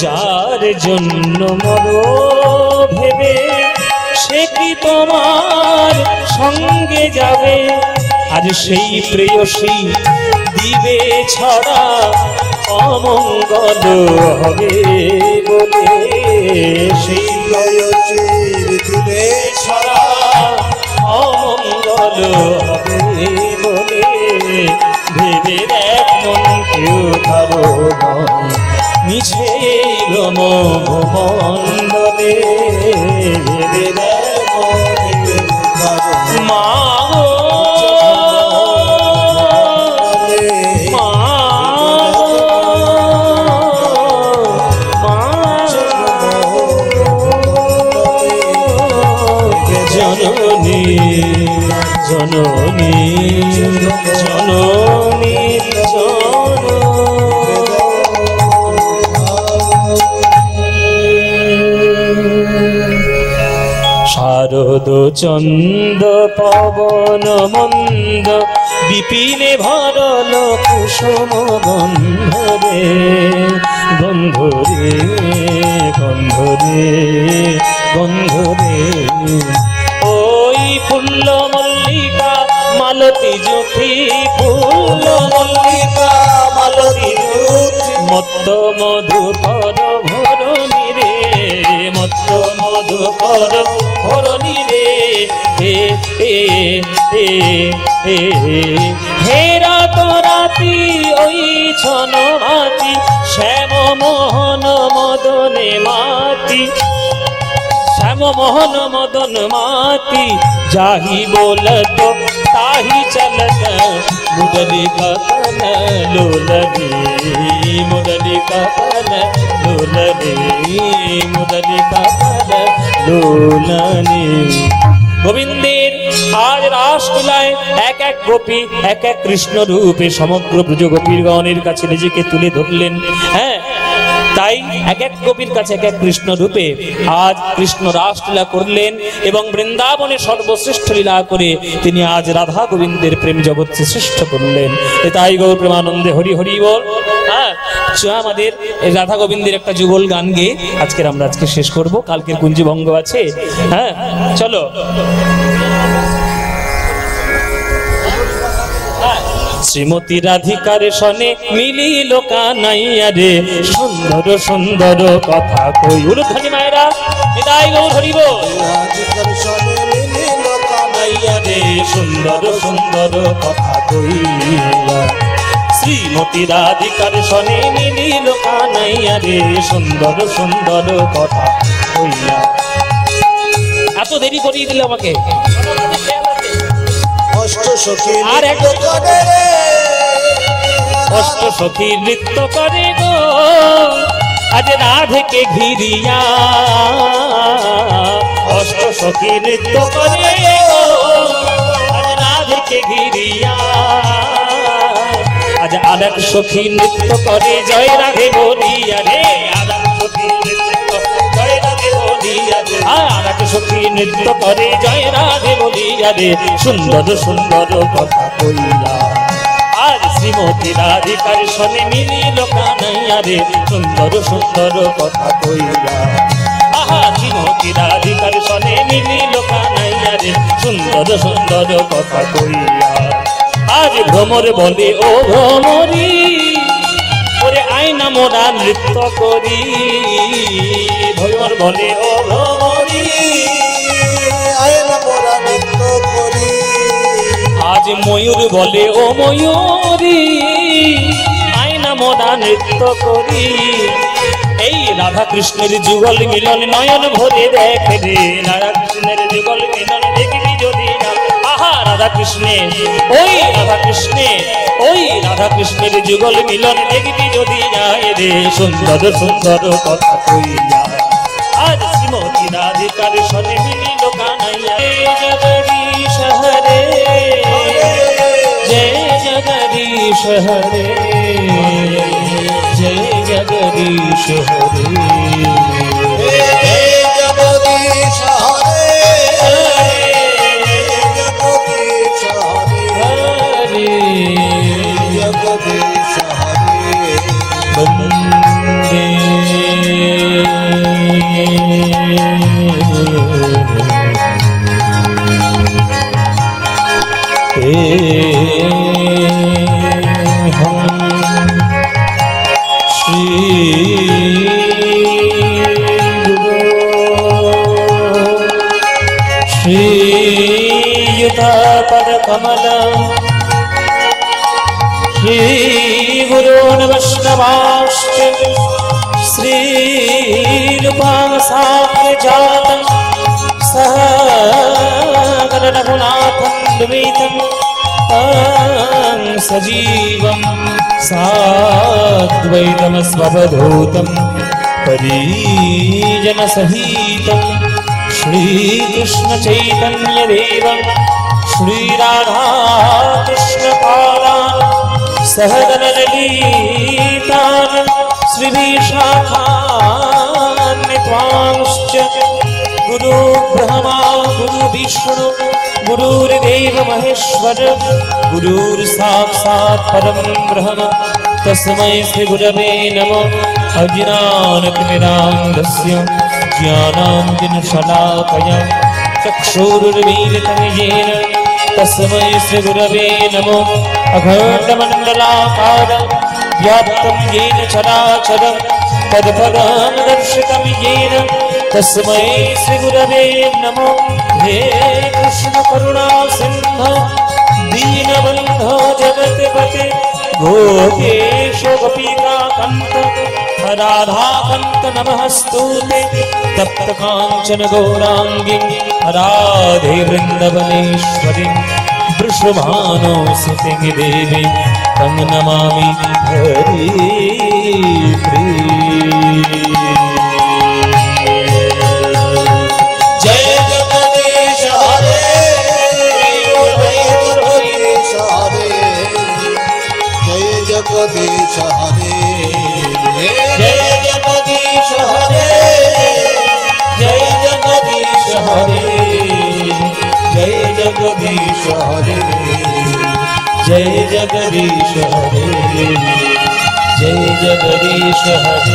যার জন্য মরো ভেবে সে কি তোমার সঙ্গে যাবে আজ সেই প্রেয়সী দিবে ছড়া অমঙ্গল হবে বলে সেই প্রেয়সীর দিবে ছড়া অমঙ্গল হবে বলে ভেবে দেখ মন কেউ কারো নয় মিছে ভ্রম ভূমণ্ডলে ভেবে দেখ মা জননী জননী জননী শারদ চন্দ পবন মন্দ বিপিনে ভরল কুসুম গন্ধরে গন্ধরে গন্ধরে গন্ধরে ওই ফুল্ল মল্লিকা মালতী জ্যোতি ফুল্ল মল্লিকা মালতী জ্যোতি মত্ত মধুকর ভরণী রে মত্ত মধুকর ভরণী রে হে রাত রাতি ওই ছন মাতি শ্যাম মোহন মদনে মাতি শ্যাম মোহন মদন মাতি जाही बोलत ताही चलत मुरली कथन लोलनी मुरली कथन लोलनी मुरली कथन लोलनी গোবিন্দের আজ রাসলীলায় এক এক গোপী এক এক কৃষ্ণ রূপে সমগ্র ব্রজ গোপীগণের কাছে নিজেকে তুলে ধরলেন। হ্যাঁ, তাই এক এক গোপীর কাছে এক এক কৃষ্ণ রূপে আজ কৃষ্ণ রাসলীলা করলেন এবং বৃন্দাবনে সর্বশ্রেষ্ঠ লীলা করে তিনি আজ রাধা গোবিন্দের প্রেম জগৎকে শ্রেষ্ঠ করলেন। তাই গৌর প্রেমানন্দে হরি হরি বল। হ্যাঁ, আমাদের রাধা গোবিন্দের একটা যুগল গান গেয়ে আজকের আমরা আজকে শেষ করব, কালকের কুঞ্জভঙ্গ আছে। হ্যাঁ, চলো। শ্রীমতী রাধিকার সনে মিলিল কানাইয়া রে সুন্দর সুন্দর কথা কই উলুধ্বনি মায়েরা বিদায় গৌর হরিব রাধিকার সনে মিলিল কানাইয়া রে সুন্দর সুন্দর কথা কইয়া শ্রীমতী রাধিকার সনে মিলিল কানাইয়া রে সুন্দর সুন্দর কথা কইয়া। এত দেরি করিয়ে দিলে আমাকে। আর এক অষ্ট সখী নৃত্য করে গো আজ রাধেকে ঘিরিয়া অষ্ট সখী নৃত্য করে গো আজ রাধেকে ঘিরিয়া আজ আরেক সখী নৃত্য করে জয় রাধে বলিয়া রে আরেক সখী নৃত্য জয় রাধে বলিয়া রে আরেক সখী নৃত্য করে জয় রাধে বলিয়া রে সুন্দর সুন্দর কথা কইয়া। আর শ্রীমতী রাধিকার সনে মিলিল কানাইয়া রে সুন্দর সুন্দর কথা কইয়া। আহা শ্রীমতী রাধিকার সনে মিলিল কানাইয়া রে সুন্দর সুন্দর কথা কইয়া। আজ ভ্রমর বলে ও ভ্রমরি ওরে আয়না মোরা নৃত্য করি ভ্রমর বলে ও ভ্রমরি আয়না মোরা নৃত্য করি। আজ ময়ূর বলে ও ময়ূরী আয়না মোরা নৃত্য করি। এই রাধা কৃষ্ণের যুগল মিলন নয়ন ভরে দেখে রে রাধা কৃষ্ণের যুগল মিলন দেখবি যদি না। আহা রাধা কৃষ্ণের ওই রাধা কৃষ্ণের ওই রাধা কৃষ্ণের যুগল মিলন দেখবি যদি যায় রে সুন্দর সুন্দর কথা কইয়া। আজ শ্রীমতী রাধিকার সনে মিলিল কানাইয়া জগদীশ হরে जय जगदीश हरे जय जगदीश हरे जय जगदीश हरे जगदीश हरे जगदीश हरे वंदे श्रीगुरून् वैष्णवांश्च श्रीरूपासाख्यजातं सहगणरघुनाथं द्वैतं तं सजीवं साद्वैतमस्ववधूतं परिजनसहितं श्रीकृष्णचैतन्यदेवं श्रीराधाकृष्णपादान् सहगणललितान् श्रीविशाखान्वितांश्च गुरु ब्रह्मा गुरु विष्णु गुरुर्देव महेश्वर गुरुर्साक्षात् परं ब्रह्म तस्मै श्री गुरवे नमः। अज्ञानतिमिरान्धस्य ज्ञानाञ्जनशलाकया चक्षुरुन्मीलितं येन तस्मै श्री गुरवे नमः। अखण्डमण्डलाकारं व्याप्तं येन चराचरं तत्पदं दर्शितं येन तस्मै श्री गुरवे नमः। हे कृष्ण करुणा सिंधु दीनबन्धो जगत्पते गोपेश गोपिका कान्त राधाकान्त नमस्तुते। तप्त काञ्चन गौराङ्गी राधे वृन्दवनेश्वरी वृषभानुसुते देवी तं नमामि हरिप्रिये। जगदीश हरे जय जगदीश हरे जय जगदीश हरे जय जगदीश हरे जय जगदीश हरे जय जगदीश हरे जय जगदीश हरे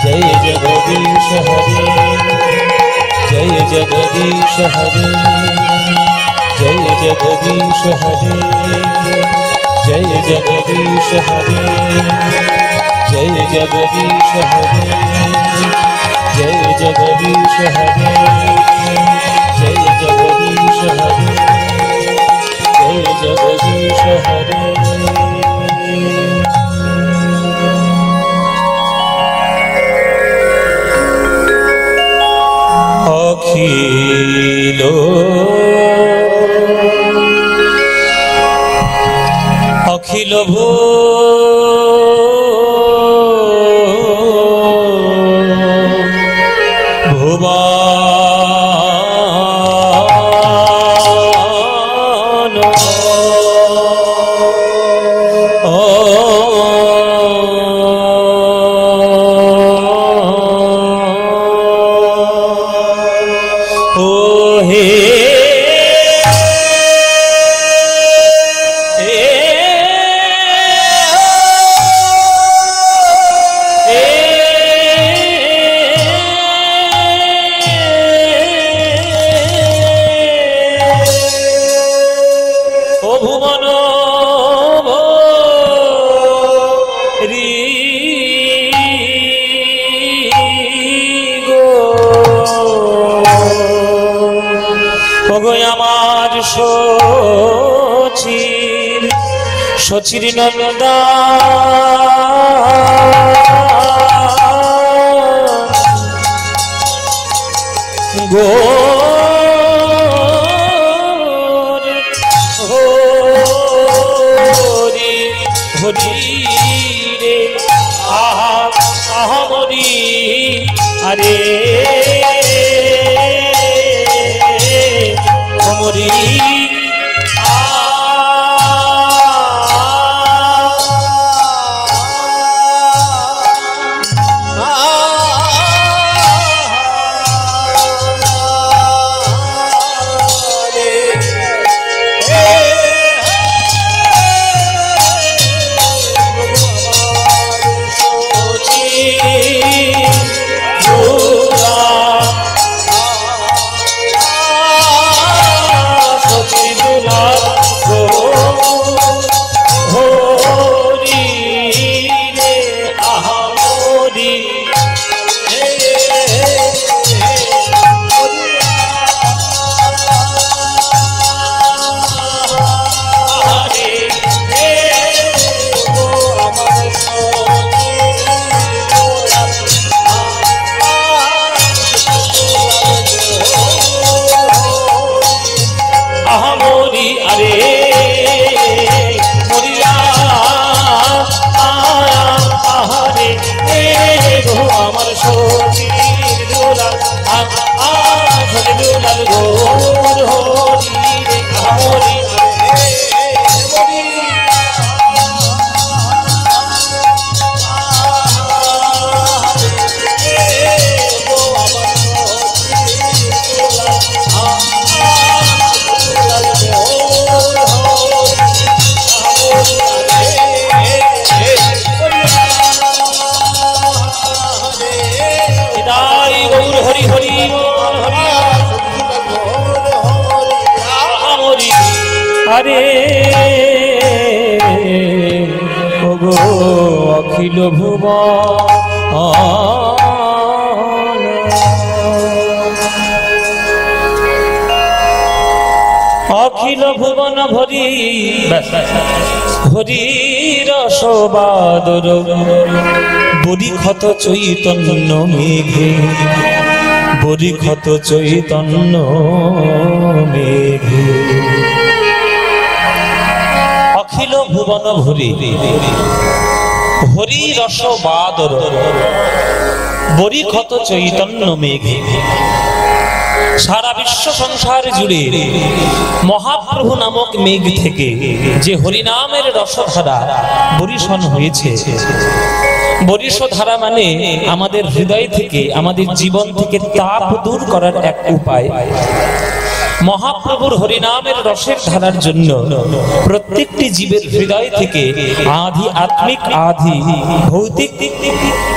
जय जगदीश हरे जय जगदीश हरे जय जगदीश हरे जय जगदीश हरे जय जगदीश हरे जय जगदीश हरे जय जगदीश हरे। अखिलो अखिल भुवन ओ हे সচির নন্দা গোর হরি হরি রে আহা আহমরি আরে অমরি আরে ওগো অখিল ভুবন অখিল ভুবন ভরি হরি রসবাদর বরিক্ষত চৈতন্য মেঘে বরিক্ষত চৈতন্য মেঘে অখিল ভুবন ভরি হরি রসবাদর বরিক্ষত চৈতন্য মেঘে সারা বিশ্ব সংসার জুড়ে মহাপ্রভু নামক মেঘ থেকে যে হরিনামের রসধারা বরিশন হয়েছে। বরিশধারা মানে আমাদের হৃদয় থেকে আমাদের জীবন থেকে তাপ দূর করার এক উপায়। মহাপ্রভুর হরিনামের রসের ধারার জন্য প্রত্যেকটি জীবের হৃদয় থেকে আধি আত্মিক আধি ভৌতিক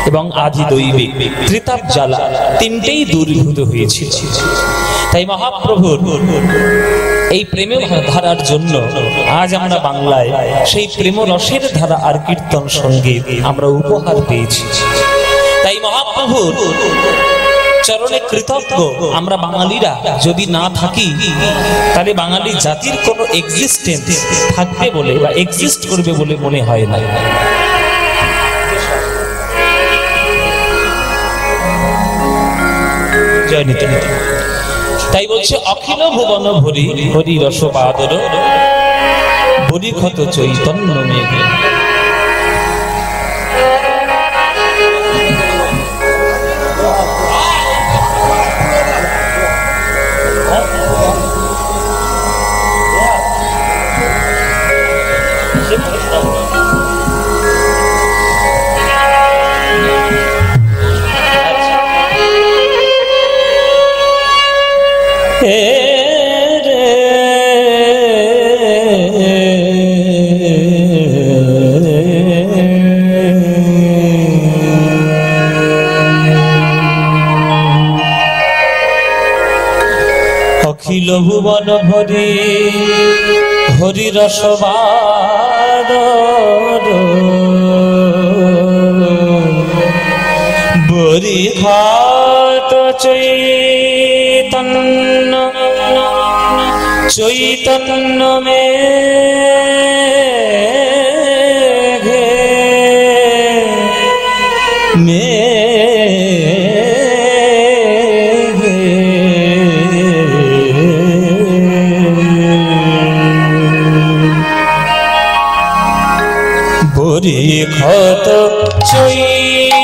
এবং আধি দৈবিক ত্রিতাপ জ্বালা তিনটেই দূরীভূত হয়েছে। তাই মহাপ্রভুর এই প্রেমের ধারার জন্য আজ আমরা বাংলায় সেই প্রেম রসের ধারা আর কীর্তন সঙ্গীত আমরা উপহার পেয়েছি। তাই মহাপ্রভুর চরণে কৃতজ্ঞ আমরা বাঙালিরা যদি না থাকি তাহলে বাঙালি জাতির কোনো এক্সিস্টেন্স থাকবে বলে বা এক্সিস্ট করবে বলে মনে হয় না। জয় নিত্যানন্দ। তাই বলছে অখিল ভুবন ভরি হরি রসবাদর বরিক্ষত চৈতন্য মেঘে। অখিল ভুবন ভরি হরি রসবাদর বরিক্ষত চৈতন্য চৈতন্য মেঘে মেঘে বরিক্ষত চৈতন্য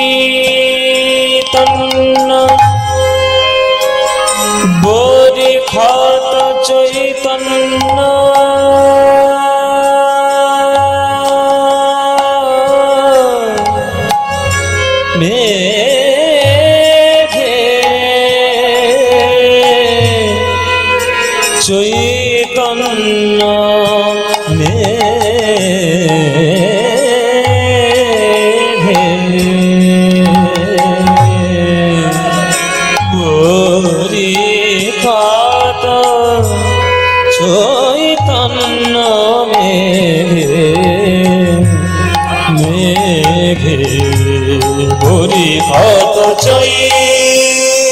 বরিক্ষত চৈতন্য মেঘে চৈতন্য চৈতন্য মেঘে বরিক্ষত চৈতন্য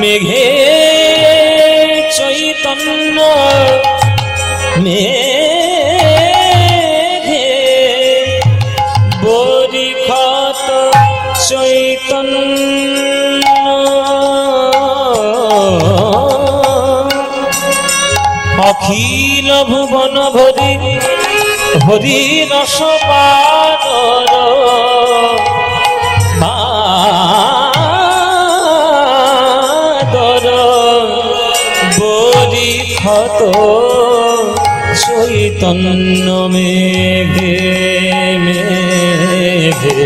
মেঘে চৈতন্য মেঘে বরিক্ষত চৈতন্য অখিল ভুবন ভরি হরি রসবাদর বাদর বরিক্ষত চৈতন্য মেঘে মেঘে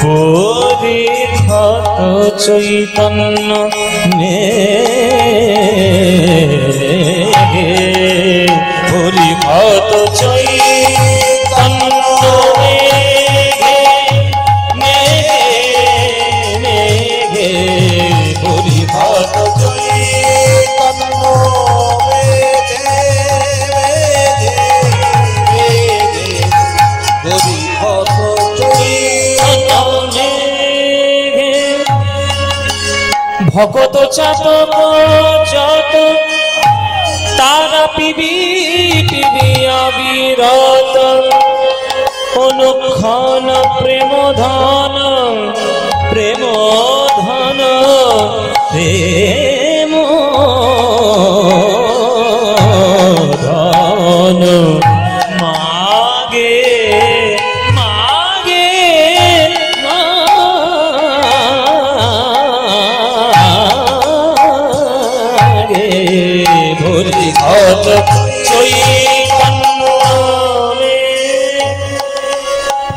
বরিক্ষত চৈতন্য মেঘে বরিক্ষত চৈতন্য মেঘে মেঘে ভকত চাতক যত তারা পিবি পিবি অবিরত অনুক্ষণ প্রেম ধন প্রেম ধন প্রেম ধন মাগে মাগে মাগে ভরি ঘট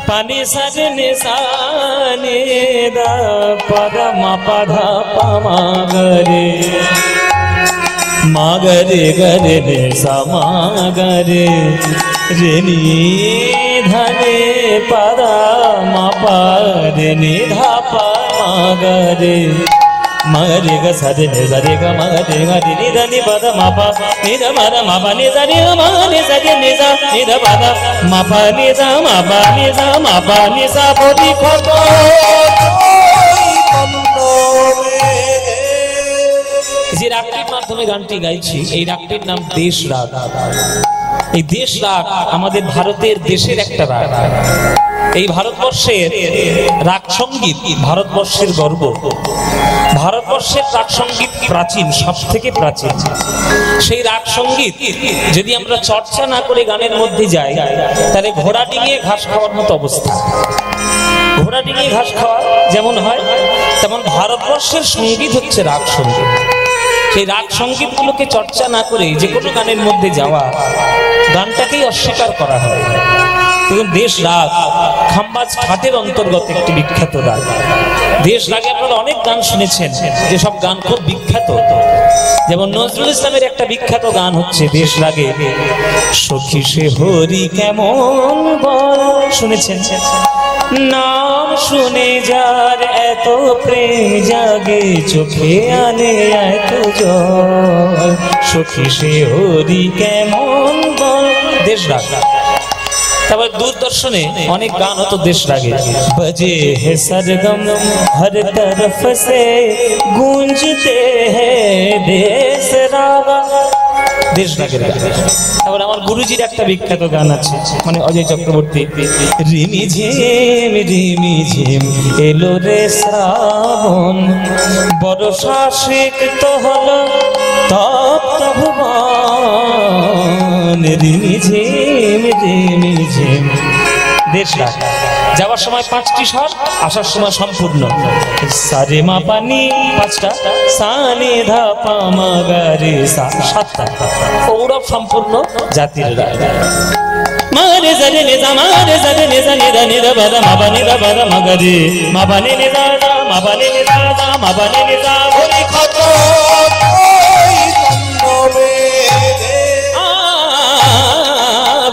পানি সাজনে সানে দা পদা মা পধা পামাগরে মাগরে গরে রে সমাগরে রে নি ধনে পদা মা পরে নি ধা পামাগরে মগরে গ সজনে সরে গ মগরে গরে নি ধনি পদ মা পা নি ध म ध म प नि ध रे म नि ध रे नि ध नि ध प ध म प नि ध म प नि ध म प नि सा बोधि खत যে রাগটির মাধ্যমে গানটি গাইছি এই রাগটির নাম দেশ রাগ। এই দেশ রাগ আমাদের ভারতের দেশের একটা রাগ। এই ভারতবর্ষের রাগ সঙ্গীত ভারতবর্ষের গর্ব। ভারতবর্ষের রাগ সঙ্গীত প্রাচীন, সব থেকে প্রাচীন। সেই রাগ সঙ্গীত যদি আমরা চর্চা না করে গানের মধ্যে যাই তাহলে ঘোড়া ডিঙিয়ে ঘাস খাওয়ার মতো অবস্থা। ঘোড়া ডিঙিয়ে ঘাস খাওয়া যেমন হয় তেমন ভারতবর্ষের সঙ্গীত হচ্ছে রাগ সঙ্গীত। সেই রাগ সঙ্গীতগুলোকে চর্চা না করে যে কোনো গানের মধ্যে যাওয়া গানটাকেই অস্বীকার করা হয়। দেখুন দেশ রাগ খাম্বাজ খাটের অন্তর্গত একটি বিখ্যাত রাগ। দেশ রাগে আপনারা অনেক গান শুনেছেন, যেসব গান খুব বিখ্যাত। যেমন নজরুল ইসলামের একটা বিখ্যাত গান হচ্ছে দেশ রাগে, সখী সে হরি কেমন বল, শুনেছেন? নাম শুনে যার এত প্রেম জাগে চোখে আনে এত জল, সখী সে হরি কেমন বল। দেশ রাগ। তারপর দূরদর্শনে অনেক গান হতো দেশ রাগে, বজে হে সরগম হর তরফ সে গুঞ্জতে হে দেশ রাগা, দেশ রাগের গান। তারপর আমার গুরুজির একটা বিখ্যাত গান আছে, মানে অজয় চক্রবর্তী, রিমি ঝিম এলো রে শ্রাবণ, বর্ষা সিক্ত হলো তপ্ত ভুবন, রিমি ঝিম দেশ রাগ। যাওয়ার সময় 5টি স্বর, আসার সময় সম্পূর্ণ সারে মা পানি 5টা, সা নি ধা পা মা গা রে সা 7টা, সৌরভ সম্পূর্ণ জাতির রাগ। মারে জারে নে জা মারে জারে নে জা নি ধা নি ধা বা ধা মা বা নি ধা বা ধা মা গা রে মা বা নি নি ধা ধা মা বা নি নি ধা ধা মা বা নি নি ধা হরি খত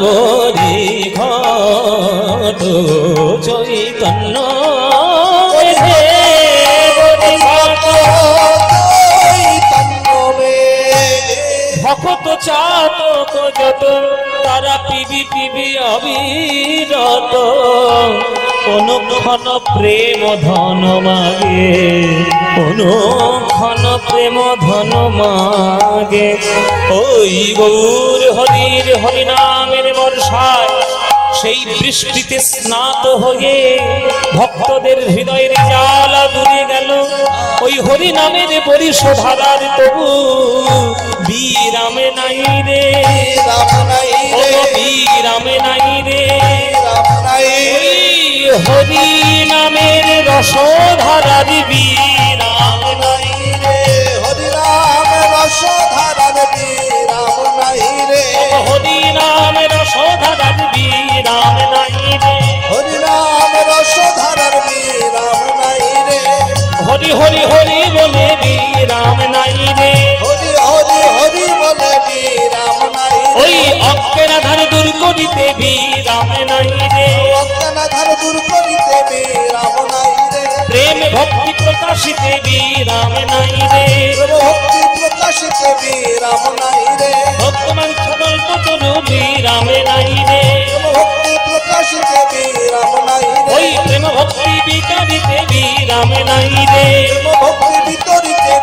বরি ঘট চৈতন্য ভকত চাতক যত তারা পিবি পিবি অবিরত, অনুক্ষণ প্রেম ধন মাগে, অনুক্ষণ প্রেম ধন মাগে। ওই গৌর হরির হরিনামের বর্ষায় সেই বৃষ্টিতে স্নাত হয়ে ভক্তদের হৃদয়ের জ্বালা দূরে গেল। ওই হরিনামের পরিশোধার তবু বিরামে নাই রে, বিরামে নাই রে। হরি নামের রসধারার বিরাম নাই রে, হরি নাম রসধারার বিরাম নাই রে, হরি নাম রসধারার বিরাম নাই রে, হরি নাম রসধারার বিরাম নাই রে, হরি হরি হরি বলে বিরাম নাই রে, হরি হরি হরি বলে বিরাম নাই রে, ওই অজ্ঞানাধার দূর করিতে বিরাম নাই রে, অজ্ঞানাধার দূর করিতে বিরাম নাই রে, প্রেম ভক্তি প্রকাশিতে বিরাম নাই রে, ভক্তি প্রকাশিতে বিরাম নাই রে, ভক্তমান সকল তরু বিরাম নাই রে, ভক্তি প্রকাশিতে বিরাম নাই রে, ওই প্রেম ভক্তি বিকারিতে বিরাম নাই রে, ভক্তি বিতরিতে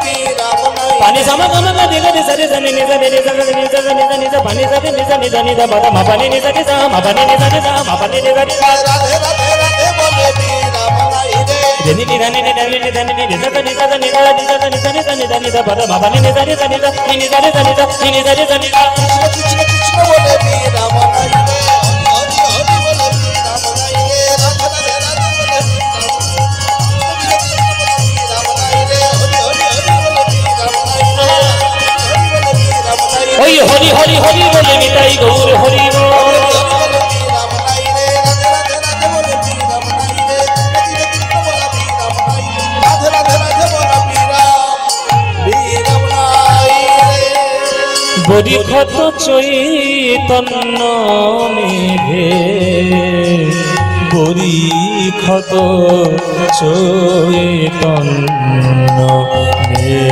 pani sama sama ma diga ni sari sani ni sani ni sani ni sani ni sani sa pani sari ni sani ni da ma ma pani ni sani sa ma pani ni sani sa ma pani ni sani Radhe Radhe Radhe বলে বীরা বানাই রে ni ni ni ni ni ni ni ni sa ni sa ni da ni sa ni sa ni sa ni da ni da ma pani ni sani sani sa ni sani sani sa ni sani sani sa Krishna Krishna Krishna বলে বীরা বানাই রে হরি হরি বলে বীরা বানাই রে রাধে রাধে রাধে বলে বীরা বানাই রে হরি হরি হরি বলে বীরা বানাই রে হরি বলে বীরা বানাই রে ওই হরি হরি হরি বলে নিতাই গৌর হরি বল বরিখত চৈতন্য মেঘে বরিখত চৈতন্য মেঘে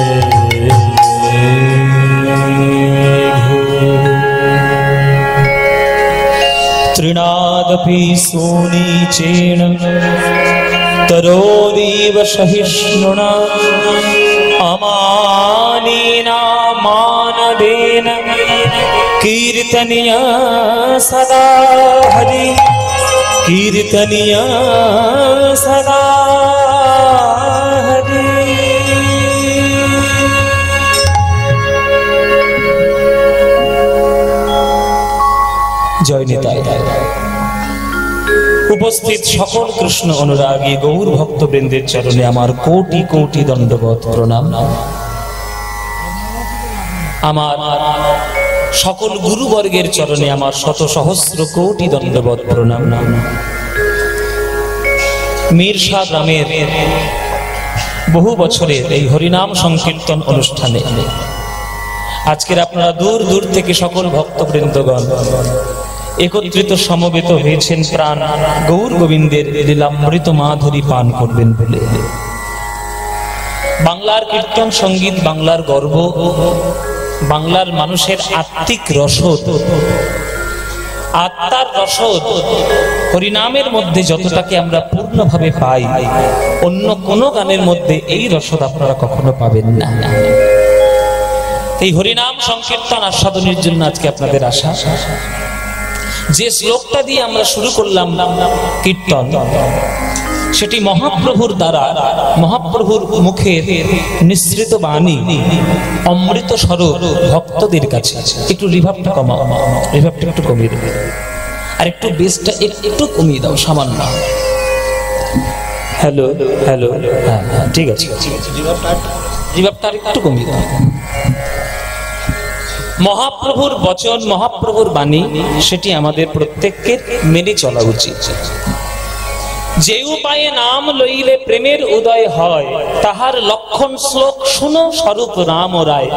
তৃণাদপি সোনীচেন তরোরিব সহিষ্ণুনা अमानीना मानदेन कीर्तनीय सदा हरि कीर्तनीय सदा हरि जय निताई উপস্থিত সকল কৃষ্ণ অনুরাগী গৌর ভক্তবৃন্দের চরণে আমার কোটি কোটি দণ্ডবত প্রণাম। আমার সকল গুরুবর্গের চরণে আমার শত সহস্র কোটি দণ্ডবত প্রণাম। মিরসা গ্রামের বহু বছরের এই হরিনাম সংকীর্তন অনুষ্ঠানে আজকের আপনারা দূর দূর থেকে সকল ভক্তবৃন্দগণ একত্রিত সমবেত হয়েছেন প্রাণ গৌর গোবিন্দের লীলামৃত মাধুরী পান করবেন বলে। বাংলার কীর্তন সঙ্গীত বাংলার গর্ব, বাংলার মানুষের আত্মিক রসদ, আত্মার রসদ হরিনামের মধ্যে যতটাকে আমরা পূর্ণভাবে পাই অন্য কোনো গানের মধ্যে এই রসদ আপনারা কখনো পাবেন না। এই হরিনাম সংকীর্তন আস্বাদনের জন্য আজকে আপনাদের আশা। যে শ্লোকটা দিয়ে আমরা শুরু করলাম কীর্তন, সেটি মহাপ্রভুর দ্বারা মহাপ্রভুর মুখে নিঃসৃত বাণী অমৃত স্বরূপ ভক্তদের কাছে। একটু রিভাবটা কমাও, রিভাবটা একটু কমিয়ে দেবে, আর একটু বেসটা একটু কমিয়ে দাও সামান্য। হ্যালো হ্যালো, হ্যাঁ হ্যাঁ ঠিক আছে, রিভাবটা আর একটু কমিয়ে দাও। মহাপ্রভুর বচন, মহাপ্রভুর বাণী, সেটি আমাদের প্রত্যেককে মেনে চলা উচিত। যে উপায়ে নাম লইলে প্রেমের উদয় হয়, তাহার লক্ষণ শ্লোক শুনো স্বরূপ রাম রায়।